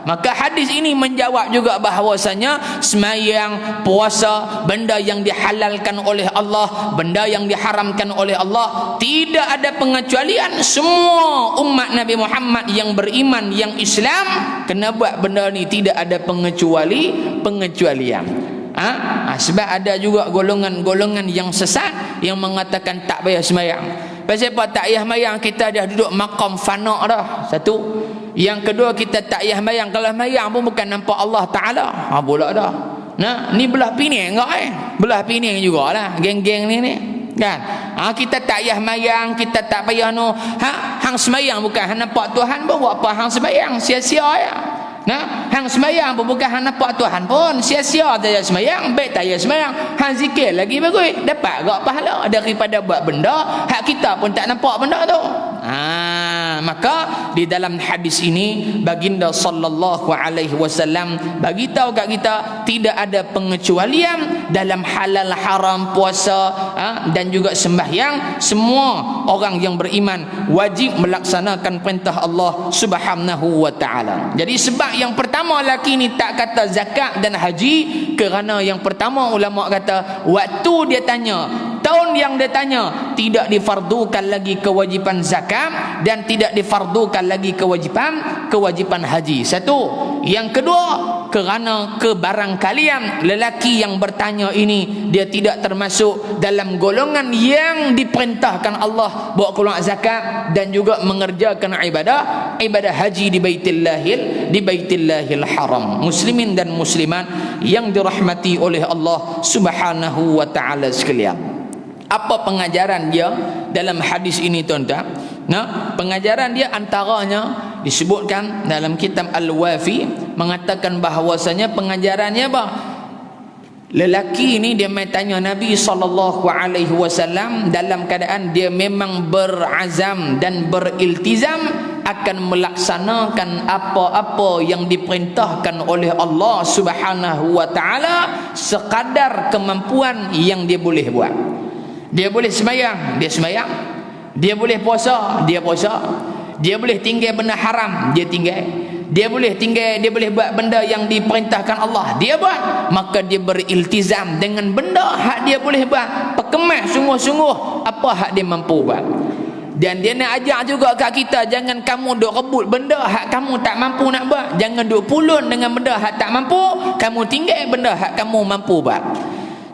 Maka hadis ini menjawab juga bahawasanya sembahyang, puasa, benda yang dihalalkan oleh Allah, benda yang diharamkan oleh Allah, tidak ada pengecualian. Semua umat Nabi Muhammad yang beriman, yang Islam kena buat benda ni, tidak ada pengecualian. Sebab ada juga golongan-golongan yang sesat yang mengatakan tak payah sembahyang. Pasal apa tak payah sembahyang? Kita dah duduk maqam fana dah. Satu. Yang kedua, kita tak payah sembahyang. Kalau sembahyang pun bukan nampak Allah Ta'ala. Pula dah. Nah, ni belah pining enggak Belah pining jugalah geng-geng ni kan. Kita tak payah sembahyang, kita tak payah hang sembahyang bukan hang nampak Tuhan pun, buat apa hang sembahyang? Sia-sia ya. Nah, hang sembahyang pun bukan hang nampak Tuhan pun, sia-sia tak payah sembahyang, baik tak payah sembahyang. Hang zikir lagi bagus, dapat gak pahala daripada buat benda hak kita pun tak nampak benda tu. Maka di dalam hadis ini baginda sallallahu alaihi wasallam bagi tahu kat kita tidak ada pengecualian dalam halal haram, puasa dan juga sembahyang. Semua orang yang beriman wajib melaksanakan perintah Allah Subhanahu wa taala. Jadi sebab yang pertama lelaki ni tak kata zakat dan haji, kerana yang pertama ulama kata waktu dia tanya, tahun yang dia tanya, tidak difardukan lagi kewajipan zakat dan tidak difardukan lagi kewajipan haji. Satu. Yang kedua, kerana kebarangkalian lelaki yang bertanya ini dia tidak termasuk dalam golongan yang diperintahkan Allah bawa keluar zakat dan juga mengerjakan ibadah haji di Baitillahil Haram. Muslimin dan muslimat yang dirahmati oleh Allah Subhanahu wa taala sekalian. Apa pengajaran dia dalam hadis ini tuan-tuan? Pengajaran dia antaranya disebutkan dalam kitab Al-Wafi, mengatakan bahawasanya pengajarannya apa? Lelaki ini dia mai tanya Nabi SAW dalam keadaan dia memang berazam dan beriltizam akan melaksanakan apa-apa yang diperintahkan oleh Allah Subhanahu wa taala sekadar kemampuan yang dia boleh buat. Dia boleh sembahyang, dia sembahyang. Dia boleh puasa, dia puasa. Dia boleh tinggal benda haram, dia tinggal. Dia boleh buat benda yang diperintahkan Allah, dia buat. Maka dia beriltizam dengan benda hak dia boleh buat. Perkemas sungguh-sungguh apa hak dia mampu buat. Dan dia nak ajak juga kat kita, jangan kamu duk rebut benda hak kamu tak mampu nak buat. Jangan duk pulun dengan benda hak tak mampu, kamu tinggal benda hak kamu mampu buat.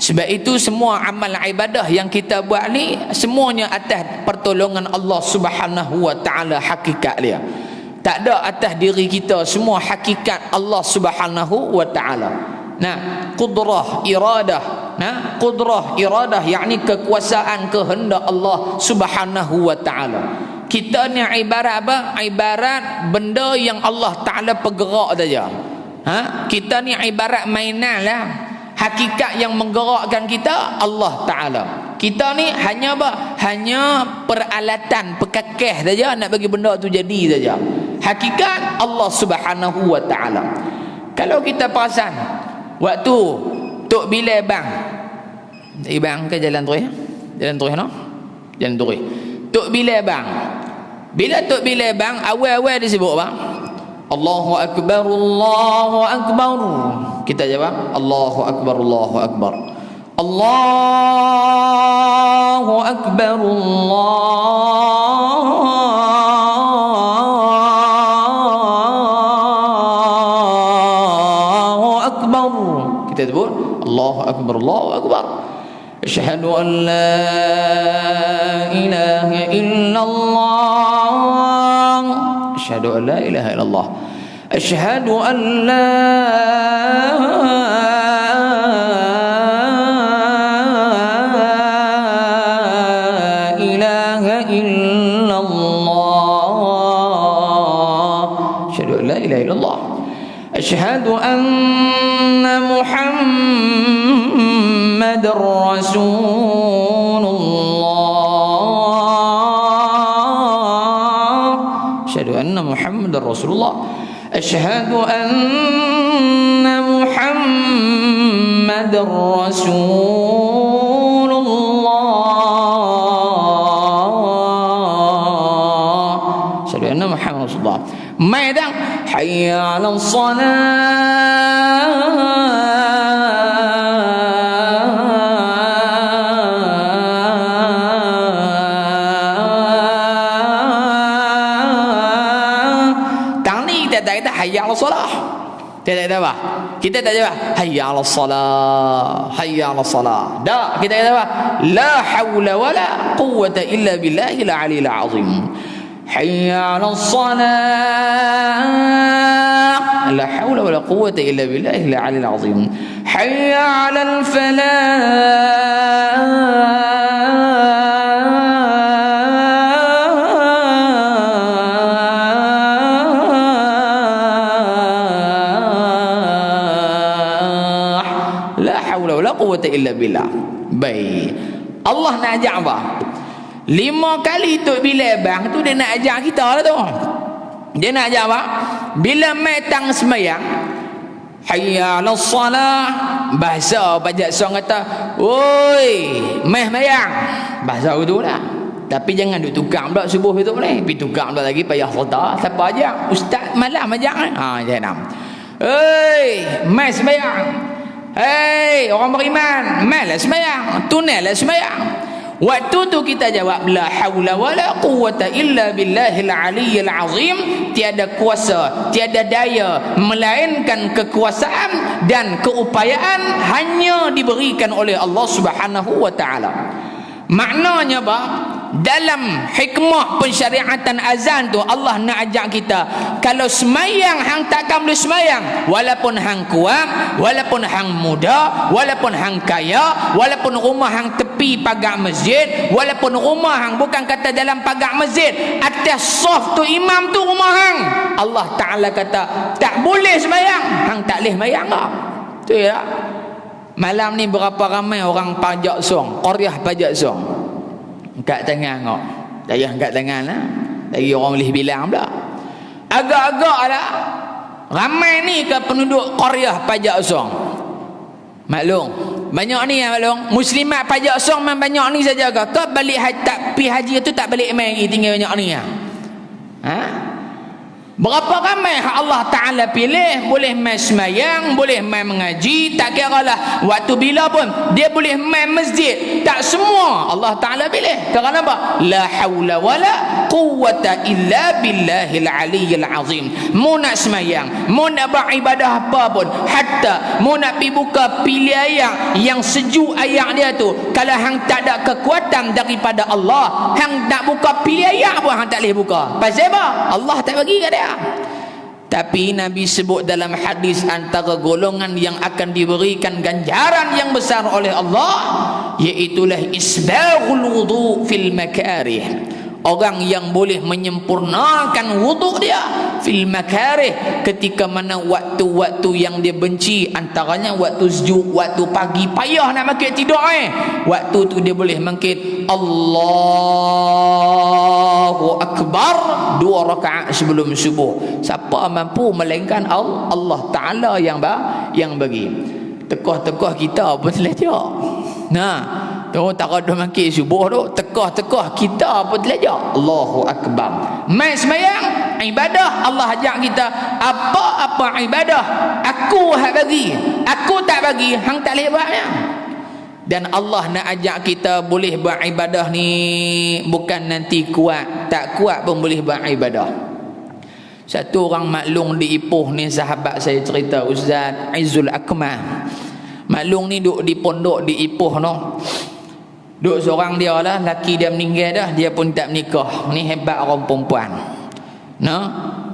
Sebab itu semua amal ibadah yang kita buat ni semuanya atas pertolongan Allah Subhanahu wa taala hakikat dia. Tak ada atas diri kita, semua hakikat Allah Subhanahu wa taala. Nah, qudrah iradah. Nah, qudrah iradah yakni kekuasaan kehendak Allah Subhanahu wa taala. Kita ni ibarat apa? Ibarat benda yang Allah taala bergerak saja. Kita ni ibarat mainan lah. Hakikat yang menggerakkan kita Allah taala. Kita ni hanya apa? Hanya peralatan, pekakeh saja nak bagi benda tu jadi saja. Hakikat Allah Subhanahu wa taala. Kalau kita perasan waktu Tok Bilal bang, bang ke jalan terus, jalan terus no, jalan terus. Tok Bilal bang, bila Tok Bilal bang, awal-awal dia sebut bang, Allahu Akbar, Allahu Akbar. Kita jawab Allahu Akbar, Allahu Akbar, Allahu Akbar, Allahu Akbar. Kita sebut Allahu Akbar, Allahu Akbar. Asyhadu an la ilaha illallah, asyhadu an la ilaha illallah, asyhadu an la ilaha illallah, asyhadu an la ilaha illallah, asyhadu anna Muhammadar Rasulullah, asyhadu anna Muhammadar Rasulullah, asyhadu anna Muhammadar Rasulullah, asyhadu anna Muhammadar Rasulullah. Mai dah hayya 'alas hayya 'alas salah. Kita tak apa? Kita tak jawab hayya 'alas salah, hayya 'alas salah. Dak, kita kata apa? La haula wala quwwata illa billahil aliyil azim. Hayya 'alas salah. La haula wala quwwata illa billahil aliyil azim. Hayya 'alal falah. Quwwata illa billah. Baik. Allah nak ajak apa? 5 kali Tok Bilal bang tu dia nak ajak kita lah tu. Dia nak ajak apa? Bila mai tang sembahyang, hayya 'alas salah, bahasa pajak song kata, "Oi, mai sembahyang." Bahasa itu lah. Tapi jangan duk tukar pula subuh itu boleh. Pi tukar pula lagi payah serta. Siapa ajak? Ustaz malam ajak kan? Jangan. "Oi, mai sembahyang." Hei orang beriman, malah sembahyang, tunailah sembahyang. Waktu tu kita jawab la haula wala quwwata illa billahil aliyyil azim. Tiada kuasa, tiada daya melainkan kekuasaan dan keupayaan hanya diberikan oleh Allah Subhanahu wa taala. Maknanya apa? Dalam hikmah pensyariatan azan tu Allah nak ajak kita, kalau semayang hang takkan boleh semayang, walaupun hang kuat, walaupun hang muda, walaupun hang kaya, walaupun rumah hang tepi pagar masjid, walaupun rumah hang bukan kata dalam pagar masjid, atas saf tu imam tu rumah hang, Allah Ta'ala kata tak boleh semayang, hang tak boleh semayang tak? Tu ya. Malam ni berapa ramai orang pajak song, qaryah pajak song. Angkat tangan kau. Saya angkat tangan lah. Lagi orang boleh bilang pula. Agak-agak lah. Ramai ni ke penduduk qaryah pajak song. Maklum. Banyak ni ya maklum. Muslimat pajak song memang banyak ni saja ke? Kau balik tak pi haji tu tak balik main lagi tinggal banyak ni ya. Berapa ramai Allah Ta'ala pilih boleh main semayang, boleh main mengaji, tak kira lah waktu bila pun dia boleh main masjid. Tak semua Allah Ta'ala pilih. Kerana apa? La hawla wa la quwwata illa billahil aliyyil azim. Mu nak semayang, mu nak beribadah apa pun, hatta mu nak pergi buka pilih ayat yang sejuk ayat dia tu, kalau hang tak ada kekuatan daripada Allah, hang nak buka pilih ayat pun hang tak boleh buka. Pasal apa? Allah tak bagi kat dia. Tapi Nabi sebut dalam hadis, antara golongan yang akan diberikan ganjaran yang besar oleh Allah, iaitulah isbaghul wudu fil makarih. Orang yang boleh menyempurnakan wuduk dia fil makarih, ketika mana waktu-waktu yang dia benci, antaranya waktu sejuk, waktu pagi payah nak makin tidur, waktu tu dia boleh mangkit Allahu Akbar 2 rakaat sebelum subuh. Siapa mampu melainkan Allah Ta'ala yang bagi. Tekah-tekah kita pun selejak. Nah, tu tak ada makin subuh tu, tekah-tekah kita pun selejak. Allahu Akbar. Mai sembahyang, ibadah, Allah ajak kita apa-apa ibadah aku hak bagi, aku tak bagi hang tak boleh buatnya. Dan Allah nak ajak kita boleh beribadah ni bukan nanti kuat, tak kuat pun boleh beribadah. Satu orang maklum di Ipoh ni, sahabat saya cerita, Ustaz Aizul Akmal. Maklum ni duduk di pondok di Ipoh no. Duduk seorang dia lah, laki dia meninggal dah, dia pun tak menikah. Ni hebat orang perempuan. No?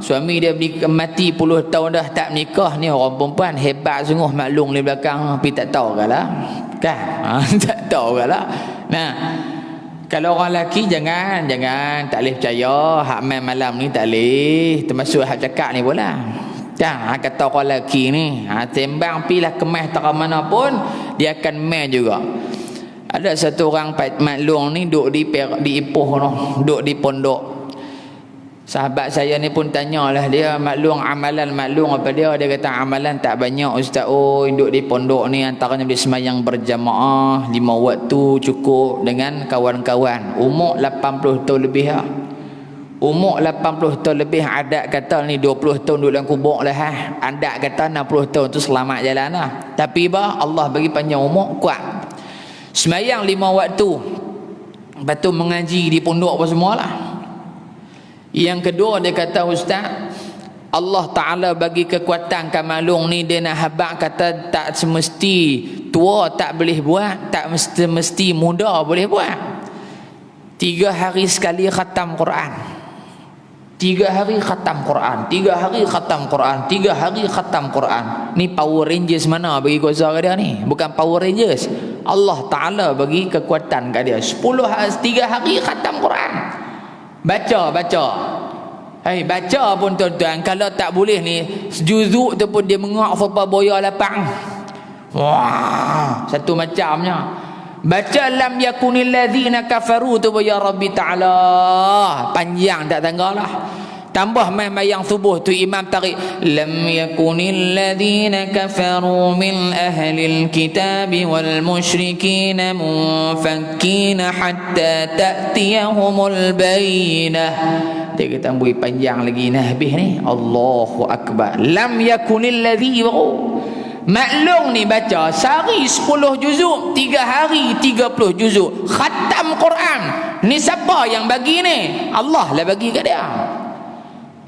Suami dia mati puluh tahun dah tak menikah, ni orang perempuan hebat sungguh. Maklum di belakang tapi tak tahu kan lah. Kan? Tak tahu kan lah. Nah, kalau orang lelaki jangan tak boleh percaya hak main malam ni, tak boleh, termasuk hak cakap ni pula. Jangan kata orang lelaki ni tembang pilah kemas tak mana pun dia akan main juga. Ada satu orang maklum ni duduk di Ipoh no, duduk di pondok. Sahabat saya ni pun tanyalah dia, maklum amalan maklum apa dia kata amalan tak banyak Ustaz. Oh, duduk di pondok ni antaranya boleh semayang berjamaah 5 waktu cukup dengan kawan-kawan. Umur 80 tahun lebih lah. Umur 80 tahun lebih, adat kata ni 20 tahun duduk dalam kubur lah. Adat kata 60 tahun tu selamat jalan lah. Tapi bah Allah bagi panjang umur, kuat. Semayang 5 waktu. Lepas tu mengaji di pondok apa semualah. Yang kedua dia kata, Ustaz, Allah Ta'ala bagi kekuatan kamalung ni, dia nak habak kata tak semesti tua tak boleh buat, tak mesti muda boleh buat. 3 hari sekali khatam Quran, 3 hari khatam Quran, 3 hari khatam Quran, 3 hari khatam Quran. Ni Power Rangers mana bagi kuasa ke dia ni? Bukan Power Rangers, Allah Ta'ala bagi kekuatan kat dia. 3 hari khatam Quran. Baca baca pun tuan-tuan, kalau tak boleh ni juzuk tu pun dia mengak sampai boya lapang. Wah, satu macamnya. Baca lam yakunil ladzina kafaru tu ya Rabbi Ta'ala, panjang tak tanggalah. Tambah mayang subuh tu imam tarik lam yakunil ladzina kafaru min ahlil kitabi wal musyrikin munfakkin hatta ta'tiyahumul bayyinah. Dia kata beri panjang lagi nah habis ni. Allahu Akbar. Lam yakunil ladzina, maklum ni baca sehari 10 juzuk, 3 hari 30 juzuk khatam Quran. Ni siapa yang bagi ni? Allah lah bagi kat dia.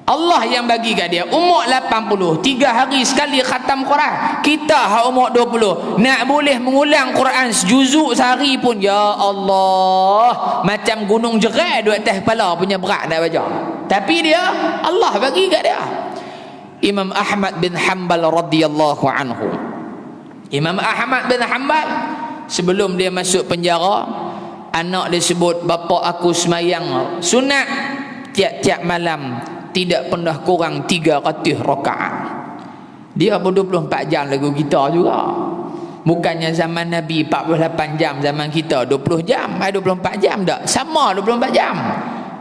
Allah yang bagi kat dia. Umur 80, 3 hari sekali khatam Quran. Kita hak umur 20 nak boleh mengulang Quran sejuzuk sehari pun, ya Allah, macam gunung jerai duduk atas kepala punya berat nak baca. Tapi dia Allah bagi kat dia. Imam Ahmad bin Hanbal radhiyallahu anhu. Imam Ahmad bin Hanbal sebelum dia masuk penjara, anak dia sebut, bapa aku semayang sunat tiap-tiap malam tidak pernah kurang 300 rakaat. Dia pun 24 jam lagu kita juga. Bukannya zaman Nabi 48 jam, zaman kita 20 jam, 24 jam tak? Sama 24 jam.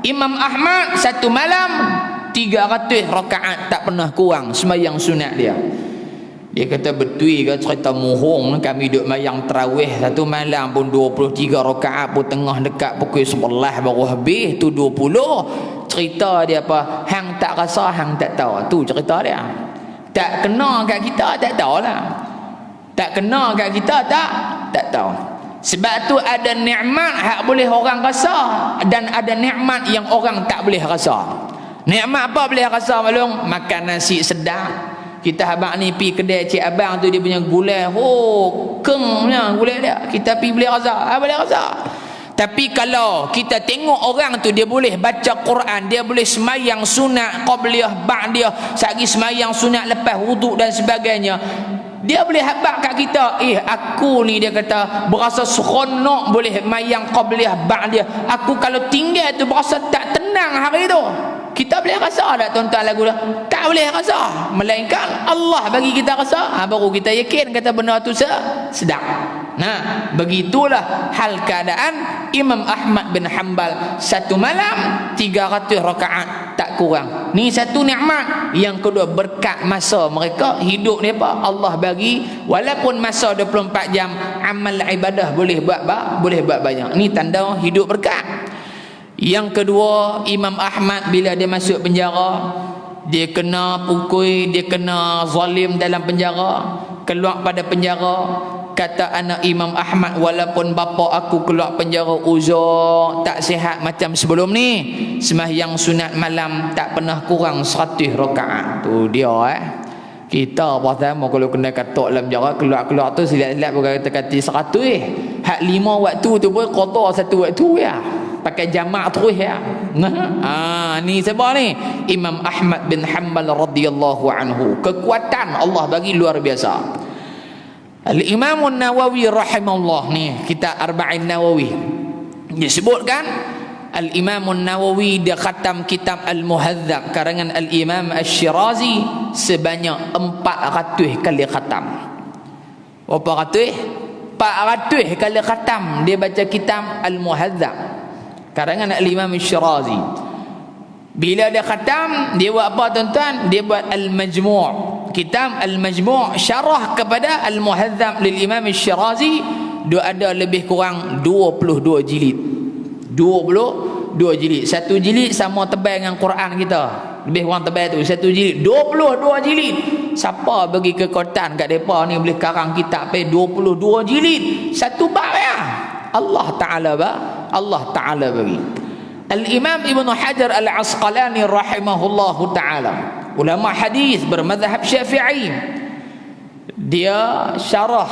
Imam Ahmad satu malam 300 rakaat tak pernah kurang semayang sunat dia. Dia kata betul ke cerita mohong, kami duduk mayang tarawih satu malam pun 23 rakaat pun tengah dekat pukul 11 baru habis tu 20. Cerita dia apa? Hang tak tak rasa hang tak tahu. Tu cerita dia. Tak kena kat kita tak tahulah. Tak kena kat kita tak tahu. Sebab tu ada nikmat hak boleh orang rasa dan ada nikmat yang orang tak boleh rasa. Nikmat apa boleh rasa maklum? Makan nasi sedap. Kita abang ni pi kedai cik abang tu dia punya gulai, kengnya gulai dia. Kita pi boleh rasa, boleh rasa. Tapi kalau kita tengok orang tu dia boleh baca Quran, dia boleh semayang sunat qabliyah ba'diyah, sehari semayang sunat lepas wuduk dan sebagainya, dia boleh habaq kat kita, aku ni dia kata berasa seronok boleh mayang qabliyah ba'diyah. Aku kalau tinggal tu berasa tak tenang hari tu. Kita boleh rasa tak tuan-tuan lagu dah? Tak boleh rasa. Melainkan Allah bagi kita rasa, baru kita yakin kata benda tu sedap. Nah, begitulah hal keadaan Imam Ahmad bin Hanbal. Satu malam 300 rakaat tak kurang. Ni satu nikmat. Yang kedua berkat masa mereka hidup ni apa? Allah bagi walaupun masa 24 jam amal ibadah boleh buat banyak. Ni tanda hidup berkat. Yang kedua, Imam Ahmad bila dia masuk penjara, dia kena pukul, dia kena zalim dalam penjara, keluar pada penjara, kata anak Imam Ahmad, walaupun bapa aku keluar penjara uzur, tak sihat macam sebelum ni, sembahyang sunat malam tak pernah kurang 100 rakaat. Tu dia kita pertama kalau kena katok dalam penjara, keluar tu silap-silap bukan kata 100 hak 5 waktu tu pun qada 1 waktu ya. Pakai jamak terus ya. Ni siapa ni? Imam Ahmad bin Hanbal radhiyallahu anhu. Kekuatan Allah bagi luar biasa. Al-Imam An-Nawawi rahimahullah ni, kita Arba'in Nawawi. Disebutkan Al-Imam An-Nawawi dia khatam kitab Al-Muhadzab karangan Al-Imam Asy-Syirazi sebanyak 400 kali khatam. Berapa ratus? 400 kali khatam dia baca kitab Al-Muhadzab karangan Al-Imam Asy-Syirazi. Bila dia khatam, dia buat apa tuan-tuan? Dia buat Al-Majmu'. Kitab Al-Majmu' syarah kepada Al-Muhadzab lil Imam Asy-Syirazi. Dia ada lebih kurang 22 jilid. 22 jilid. Satu jilid sama tebal dengan Quran kita. Lebih kurang tebal tu. Satu jilid 22 jilid. Siapa bagi kekuatan kat depa ni boleh karang kitab 22 jilid satu bab ya? Allah Ta'ala bagi. Al-Imam Ibn Hajar Al-Asqalani rahimahullahu ta'ala, ulama hadis bermazhab Syafi'i, dia syarah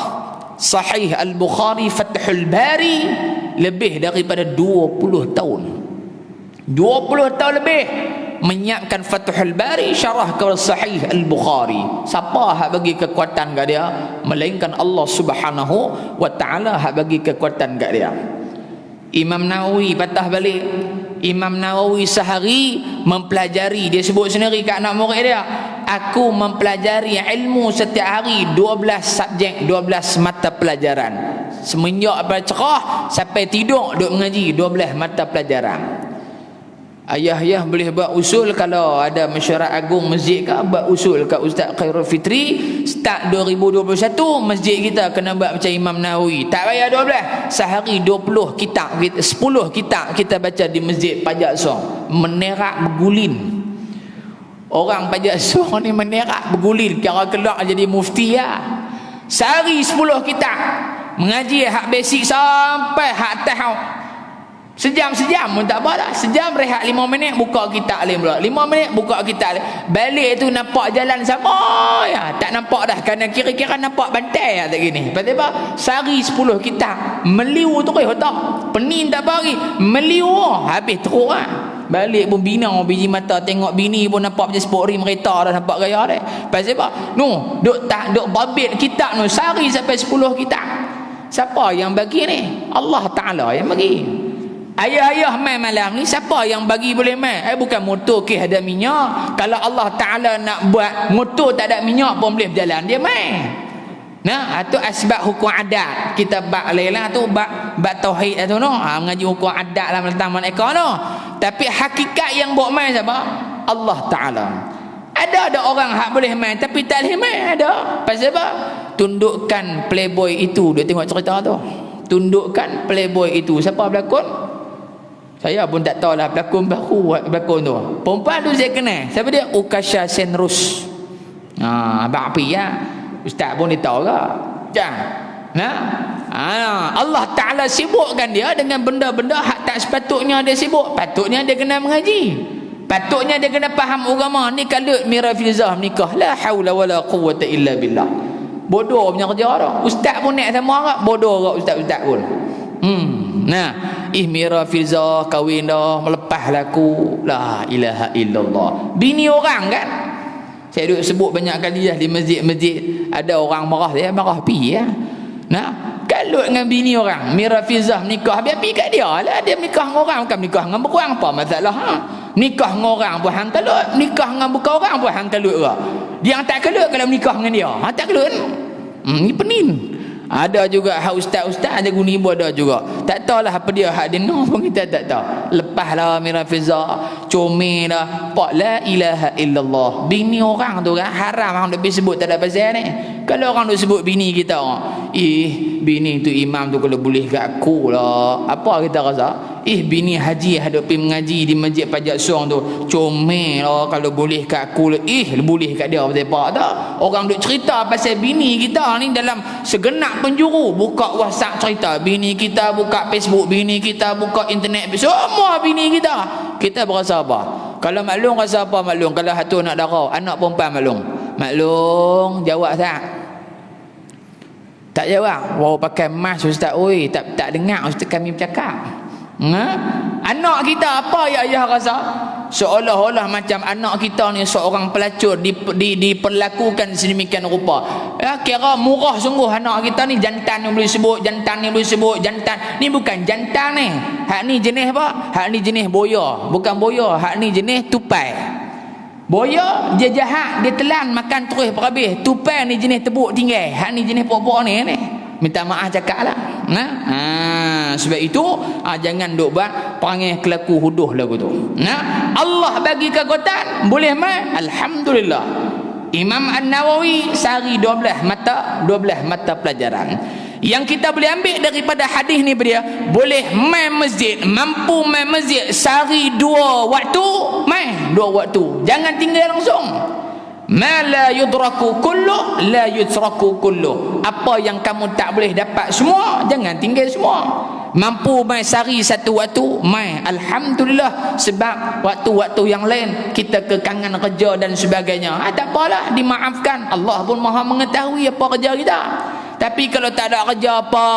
Sahih Al-Bukhari Fathul Bari lebih daripada 20 tahun. 20 tahun lebih menyiapkan Fathul Bari syarah kepada Sahih Al-Bukhari. Siapa hak bagi kekuatan kat dia? Melainkan Allah Subhanahu wa ta'ala hak bagi kekuatan kat dia. Imam Nawawi patah balik. Imam Nawawi sehari mempelajari, dia sebut sendiri kat anak murid dia, aku mempelajari ilmu setiap hari 12 subjek, 12 mata pelajaran. Semenjak bercerah sampai tidur duk mengaji 12 mata pelajaran. Ayah boleh buat usul kalau ada mesyuarat agung masjid ke, buat usul kat Ustaz Khairul Fitri start 2021 masjid kita kena buat macam Imam Nawawi, tak payah 12 sehari 20 kitab, 10 kitab kita baca di masjid Pajak Song, menerak bergulin. Orang Pajak Song ni menerak bergulin kira keluar jadi mufti ya. Sehari 10 kitab mengaji hak basic sampai hak tahu. Sejam pun tak apa dah. Sejam rehat 5 minit buka kitab lain pula. 5 minit buka kitab lain. Balik tu nampak jalan sama ya. Tak nampak dah kanan kiri, kira nampak bantai ya, tak gini. Pasal apa? Sehari 10 kitab. Meliu terus otak. Pening tak bagi. Meliu habis teruk lah. Balik pun bina biji mata tengok bini pun nampak macam sport rim kereta dah nampak gaya dia. Pasal apa? Duk babit kitab sehari sampai 10 kitab. Siapa yang bagi ni? Allah Ta'ala yang bagi. Ayah-ayah main malam ni siapa yang bagi boleh main? Bukan motor ke ada minyak. Kalau Allah Ta'ala nak buat motor tak ada minyak pun boleh berjalan, dia main. Nah, itu asbab hukum adat. Kita bab lain tu bab tauhid tu no. Mengaji hukum adat dalam tentang mereka no. Tapi hakikat yang buat main siapa? Allah Ta'ala. Ada orang hak boleh main tapi tak boleh main, ada. Pasal apa? Tundukkan playboy itu, dia tengok cerita tu. Tundukkan playboy itu. Siapa berlakon? Saya pun tak tahulah pelakon baru pelakon tu. Perempuan tu saya kenal. Siapa dia? Ukasha Senrus. Abang api ya. Ustaz pun dia tahu ke? Nah, Allah Ta'ala sibukkan dia dengan benda-benda hak tak sepatutnya dia sibuk. Patutnya dia kena mengaji. Patutnya dia kena faham agama. Ni kalau Mira Filzah menikah, la haula wala quwwata illa billah. Bodoh punya kerja dah. Ustaz pun naik sama orang, bodoh orang ustaz-ustaz pun. Nah, Mira Filzah kahwin dah, melepas laku, la ilaha illallah. Bini orang kan? Saya duduk sebut banyak kali dah di masjid-masjid, ada orang marah, dia marah pi ya. Nah, kalau dengan bini orang, Mira Filzah menikah, biar pi kat dia lah. Dia menikah dengan orang, bukan menikah dengan berang, apa masalah nikah dengan orang pun hang kalut, nikah dengan bukan orang pun hang kalut ke? Dia tak kalut kalau menikah dengan dia. Tak kalut. Ni penin. Ada juga hak ustaz-ustaz ada guni ibu ada juga. Tak tahulah apa dia hak dia no pun kita tak tahu. Lepaslah Mira Filzah, comel dah. Pak la ilaha illallah. Bini orang tu kan haram hang duk sebut tak ada pasal ni. Kalau orang duk sebut bini kita, bini tu imam tu kalau boleh kat aku lah. Apa kita rasa? Bini haji hadap pergi mengaji di masjid Pajak Suang tu, comel lah kalau boleh kat aku lah. Boleh kat dia pasal apa tak? Orang duk cerita pasal bini kita ni dalam segenap penjuru. Buka WhatsApp cerita bini kita, buka Facebook bini kita, buka internet semua bini kita. Kita berasa apa? Kalau maklum rasa apa maklum? Kalau hatu nak darah, anak perempuan maklum. Maklum jawab tak? Tak jawab. Wow pakai mask ustaz. Oi, tak dengar ustaz kami bercakap. Anak kita apa ya ayah rasa? Seolah-olah macam anak kita ni seorang pelacur diperlakukan sedemikian rupa. Kira murah sungguh anak kita ni. Jantan ni boleh sebut, jantan ni boleh sebut, jantan ni bukan jantan ni. Hak ni jenis apa? Hak ni jenis boya. Bukan boya, hak ni jenis tupai. Boya dia jahat, dia telan makan terus berhabis. Tupai ni jenis tebuk tinggal. Hak ni jenis pokok ni. Minta maaf cakap lah. Sebab itu jangan duk buat perangai kelaku huduh lagu tu. Allah bagi kekuatan boleh mai, alhamdulillah. Imam An-Nawawi sehari 12 mata pelajaran. Yang kita boleh ambil daripada hadis ni dia boleh mai masjid, mampu mai masjid sehari 2 waktu, mai 2 waktu. Jangan tinggal langsung. Ma la yudraku kullu la yutraku kullu. Apa yang kamu tak boleh dapat semua, jangan tinggal semua. Mampu mai sehari 1 waktu, mai alhamdulillah. Sebab waktu-waktu yang lain kita kekangan kerja dan sebagainya, tak apalah, dimaafkan. Allah pun Maha mengetahui apa kerja kita. Tapi kalau tak ada kerja apa,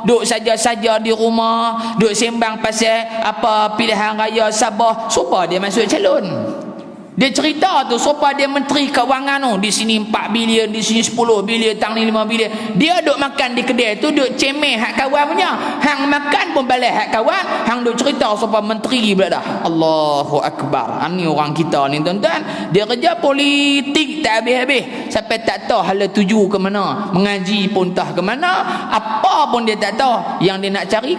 duduk saja-saja di rumah, duduk sembang pasal apa pilihan raya Sabah, supaya dia masuk calon. Dia cerita tu supaya dia menteri kewangan tu, di sini 4 bilion, di sini 10 bilion, tang ni 5 bilion. Dia duk makan di kedai tu, duk cemeh hak kawan punya. Hang makan pun balik hak kawan, hang duk cerita supaya menteri pula dah. Allahu akbar. Ni orang kita ni tuan-tuan, dia kerja politik tak habis-habis. Sampai tak tahu hala tuju ke mana, mengaji pun tak ke mana, apa pun dia tak tahu. Yang dia nak cari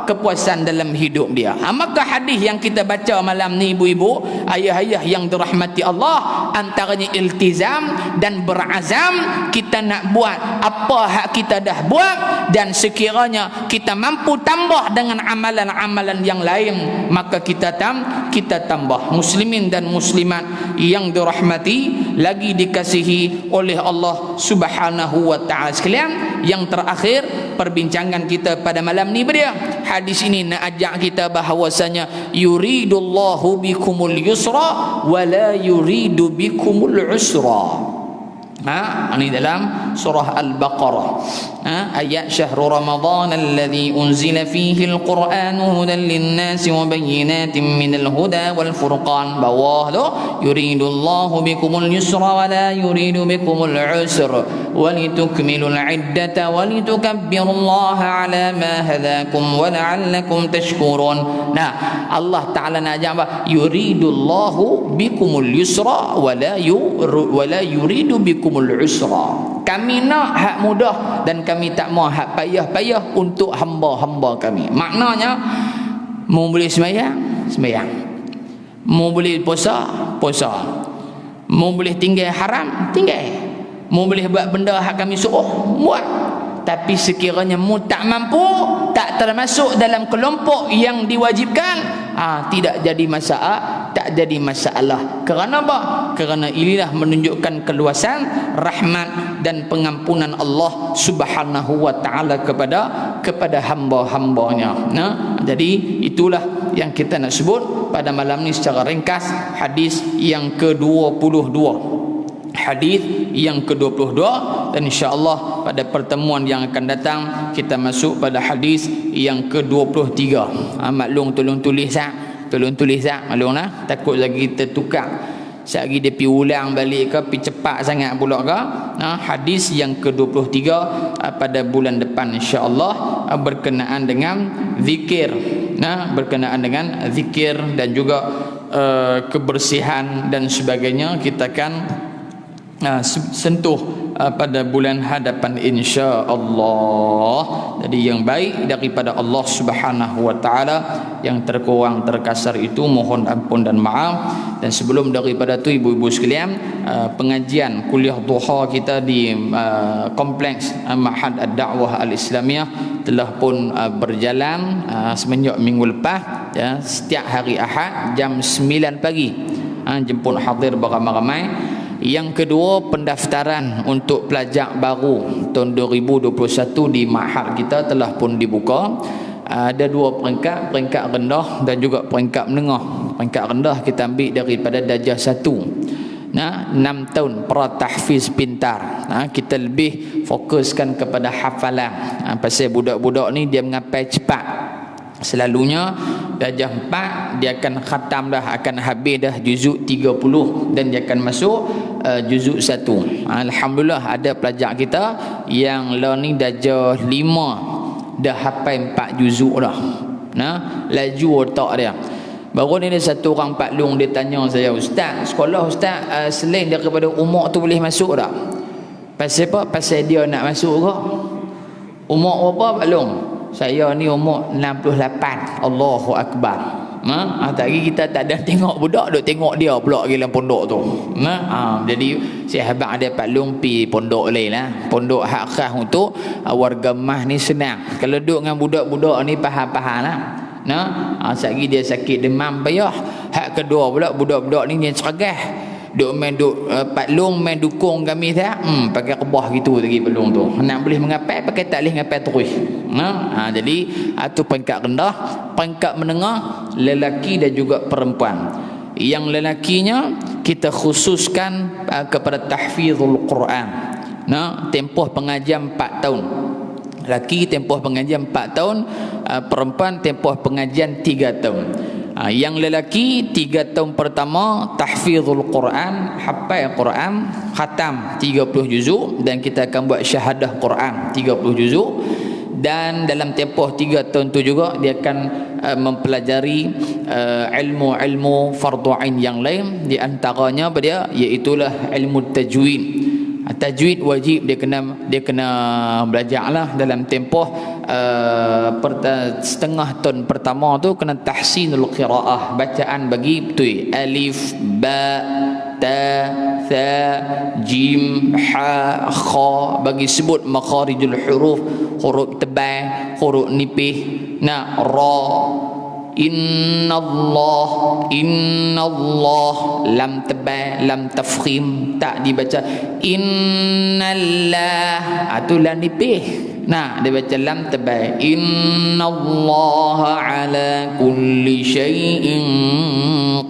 kepuasan dalam hidup dia. Maka hadis yang kita baca malam ni ibu-ibu, ayah-ayah yang dirahmati Allah, antaranya iltizam dan berazam. Kita nak buat apa hak kita dah buat, dan sekiranya kita mampu tambah dengan amalan-amalan yang lain, maka kita tambah. Muslimin dan muslimat yang dirahmati lagi dikasihi oleh Allah Subhanahu wa taala sekalian, yang terakhir perbincangan kita pada malam ni dia hadis ini nak ajak kita bahawasanya yuridullahu bikumul yusra wala yuridu bikumul usra. Ini dalam surah Al-Baqarah, ayat syahrul Ramadan alladhi unzila fihi al-Quran hudan lin-nasi wa bayyinatin minal huda wal furqan. Bawah tu yuridullahu bikumul yusra wa la yuridu bikumul usra wa litukmilul iddata wa litukabbirullaha ala ma hadakum wa la'allakum tashkurun. Allah Ta'ala nak ajak apa? Yuridullahu bikumul yusra wa la yuridu bikumul usra. Kami nak hak mudah dan kami tak mau hak payah-payah untuk hamba-hamba kami. Maknanya mau boleh sembahyang, mau boleh puasa, mau boleh tinggal haram, tinggal, mau boleh buat benda hak kami suruh buat. Tapi sekiranya mu tak mampu, tak termasuk dalam kelompok yang diwajibkan, tidak jadi masalah, tak jadi masalah. Kerana apa? Kerana inilah menunjukkan keluasan rahmat dan pengampunan Allah Subhanahu wa taala kepada hamba-hambanya. Jadi itulah yang kita nak sebut pada malam ni secara ringkas, hadis yang ke-22. Hadis yang ke-22, dan insya-Allah pada pertemuan yang akan datang kita masuk pada hadis yang ke-23. Maklum tolong tulis maklum lah, takut lagi kita tukar. Sekali dia pi ulang balik ke, pi cepat sangat pula ke. Hadis yang ke-23 pada bulan depan insya-Allah berkenaan dengan zikir. Berkenaan dengan zikir dan juga kebersihan dan sebagainya, kita akan sentuh pada bulan hadapan insya-Allah. Jadi yang baik daripada Allah Subhanahu wa taala, yang terkurang terkasar itu mohon ampun dan maaf. Dan sebelum daripada tu ibu-ibu sekalian, pengajian kuliah duha kita di kompleks Ma'had Ad-Da'wah Al-Islamiyah telah pun berjalan semenjak minggu lepas, ya, setiap hari Ahad jam 9 pagi jemput hadir beramai-ramai. Yang kedua, pendaftaran untuk pelajar baru tahun 2021 di Ma'had kita telah pun dibuka. Ada dua peringkat, peringkat rendah dan juga peringkat menengah. Peringkat rendah kita ambil daripada darjah 1. 6 tahun pra-tahfiz pintar. Kita lebih fokuskan kepada hafalan. Pasal budak-budak ni dia mengapai cepat. Selalunya darjah 4 dia akan khatam dah, akan habis dah juzuk 30 dan dia akan masuk juzuk 1. Alhamdulillah ada pelajar kita yang lah ni darjah 5 dah hafal 4 juzuk dah. Laju otak dia. Baru ni ada satu orang Pak Long, dia tanya saya, "Ustaz, sekolah Ustaz selain daripada umur tu boleh masuk tak?" Pasal apa? Pasal dia nak masuk ke. Umur berapa Pak Long? Saya ni umur 68. Allahu Akbar. Tak lagi kita tak ada tengok budak, duk tengok dia pula dalam pondok tu. Jadi sahabat ada Pak Long pi pondok lain lah. Pondok hak khas untuk warga mah ni senang. Kalau duduk dengan budak-budak ni faham-faham lah. Sekali dia sakit demam payah. Hak kedua pula budak-budak ni dia ceragah. Duk Pak Long main dukung kami saya, pakai kebah gitu lagi Pak Long tu. Nak boleh mengapai pakai tak boleh ngapai terus. Jadi itu peringkat rendah. Peringkat menengah, lelaki dan juga perempuan. Yang lelakinya kita khususkan kepada tahfizul Quran. Tempoh pengajian 4 tahun. Lelaki tempoh pengajian 4 tahun, perempuan tempoh pengajian 3 tahun. Yang lelaki 3 tahun pertama tahfizul Quran, hafal Quran, khatam 30 juzuk, dan kita akan buat syahadah Quran 30 juzuk. Dan dalam tempoh 3 tahun tu juga dia akan mempelajari ilmu-ilmu fardu ain yang lain, di antaranya dia iaitulah ilmu tajwid. Tajwid wajib dia kena belajarlah dalam tempoh setengah tahun pertama tu kena tahsinul qiraah, bacaan bagi betul, alif, ba, ta, tha, jim, ha, kha, bagi sebut makharijul huruf, huruf tebal, huruf nipis, ra, Innallah, lam tebal, lam tafkhim, tak dibaca innallah, tu lam nipih. Dia baca lam tebal. Innallaha ala kulli syai'in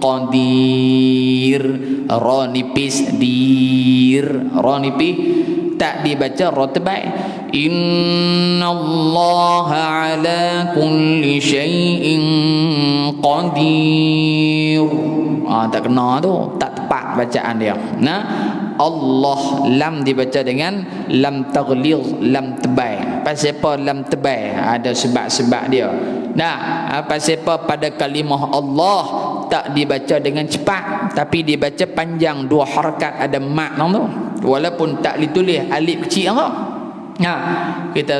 qadir. Ra nipis dir, ra nipih tak dibaca ra tebal. Innallaha ala kulli syai'in qadir. Tak kena tu, tak tepat bacaan dia. Allah, lam dibaca dengan lam taghlidh, lam tebal. Pasal apa lam tebal? Ada sebab-sebab dia. Pasal apa pada kalimah Allah tak dibaca dengan cepat, tapi dibaca panjang, 2 harakat, ada mat tu. Walaupun tak ditulis alif kecil tu. Kita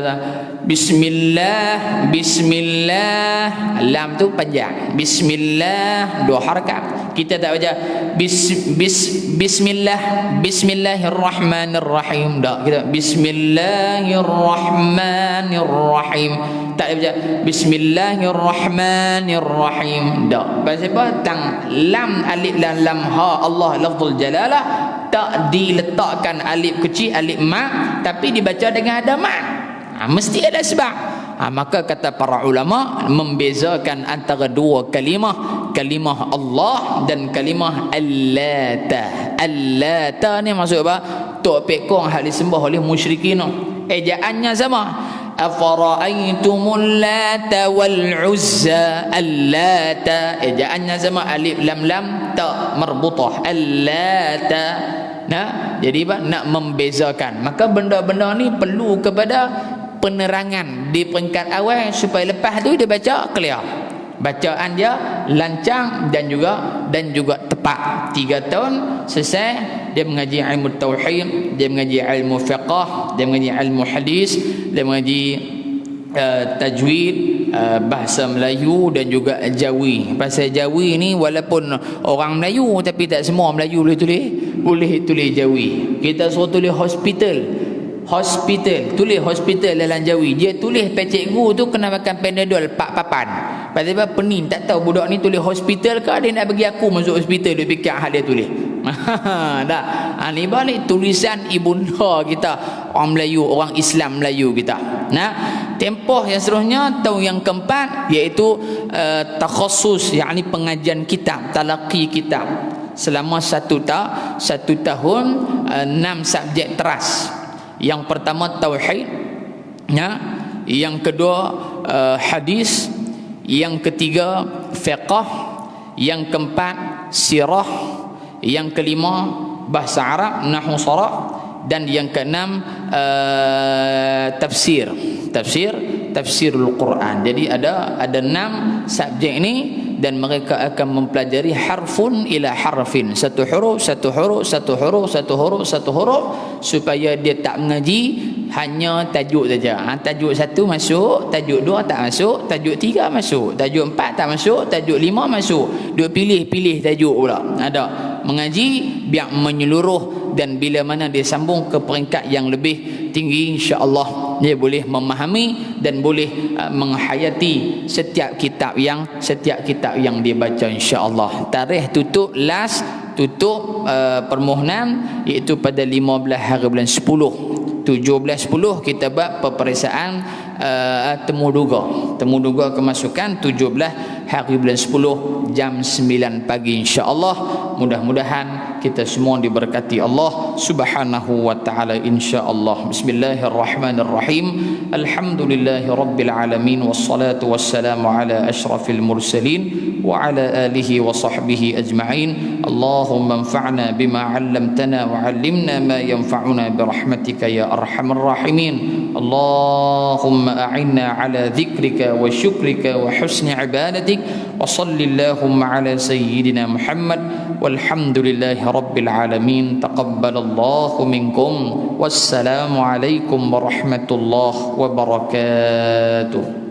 Bismillah, Bismillah, lam tu panjang. Bismillah, 2 harakat. Kita tak baca Bismillah, Bismillahirrahmanirrahim. Tak, kita Bismillahirrahmanirrahim. Tak baca Bismillahirrahmanirrahim. Tak. Pasal apa? Tang lam, alif lam ha Allah lafzul jalalah tak diletakkan alif kecil, alif mat, tapi dibaca dengan ada mat. Mesti ada sebab. Maka kata para ulama membezakan antara 2 kalimah, kalimah Allah dan kalimah Allata. Allata ni maksud apa? Tok pekong hal disembah oleh musyrikin. Ejaannya sama. Afara'aitumul lata wal uzza. Allata ejaannya sama, alif lam lam ta marbutah. Allata. Nah, jadi nak membezakan. Maka benda-benda ni perlu kepada penerangan di peringkat awal supaya lepas tu dia baca clear, bacaan dia lancang dan juga tepat. 3 tahun selesai dia mengaji ilmu tauhid, dia mengaji ilmu fiqh, dia mengaji ilmu hadis, dia mengaji tajwid, bahasa Melayu dan juga Jawi. Bahasa Jawi ni walaupun orang Melayu tapi tak semua Melayu boleh tulis Jawi. Kita suruh tulis hospital, tulis hospital dalam Jawi. Dia tulis cikgu tu kena makan Panadol 4 papan. Pasal apa? Pening, tak tahu budak ni tulis hospital ke dia nak bagi aku masuk hospital, dia fikir hal dia tulis. Dah. Ni balik tulisan ibunda kita, orang Melayu, orang Islam Melayu kita. Nah, tempoh yang seterusnya tahun yang keempat iaitu takhassus, yakni pengajian kitab, talaqi kitab. Selama 1 tahun 6 subjek teras. Yang pertama tauhid, ya, yang kedua hadis, yang ketiga fiqh, yang keempat sirah, yang kelima bahasa Arab, nahwu sharaf, dan yang keenam tafsirul Quran. Jadi ada 6 subjek ini dan mereka akan mempelajari harfun ila harfin, satu huruf supaya dia tak mengaji hanya tajuk saja. Tajuk 1 masuk, tajuk 2 tak masuk, tajuk 3 masuk, tajuk 4 tak masuk, tajuk 5 masuk. Dia pilih tajuk pula. Ada mengaji biar menyeluruh, dan bila mana dia sambung ke peringkat yang lebih tinggi, insya-Allah dia boleh memahami dan boleh menghayati setiap kitab yang dia baca, insya-Allah. Tarikh tutup permohonan iaitu pada 15 hari bulan 10. 17-10 kita buat peperiksaan temuduga kemasukan. 17 hari bulan 10 jam 9 pagi, insya-Allah. Mudah-mudahan kita semua diberkati Allah Subhanahu wa taala, insya-Allah. Bismillahirrahmanirrahim. Alhamdulillahirabbil alamin, wassalatu wassalamu ala asyrafil mursalin wa ala alihi wa sahbihi ajma'in. Allahumma anfa'na bima 'allamtana wa 'allimna ma yanfa'una bi rahmatika ya arhamar rahimin. Allahumma a'inna ala dzikrika wa syukrika wa husni ibadatik, wa sallillahumma ala sayyidina Muhammad walhamdulillahi rabbil alamin. Taqabbalallahu minkum. Wassalamu alaikum warahmatullahi wabarakatuh.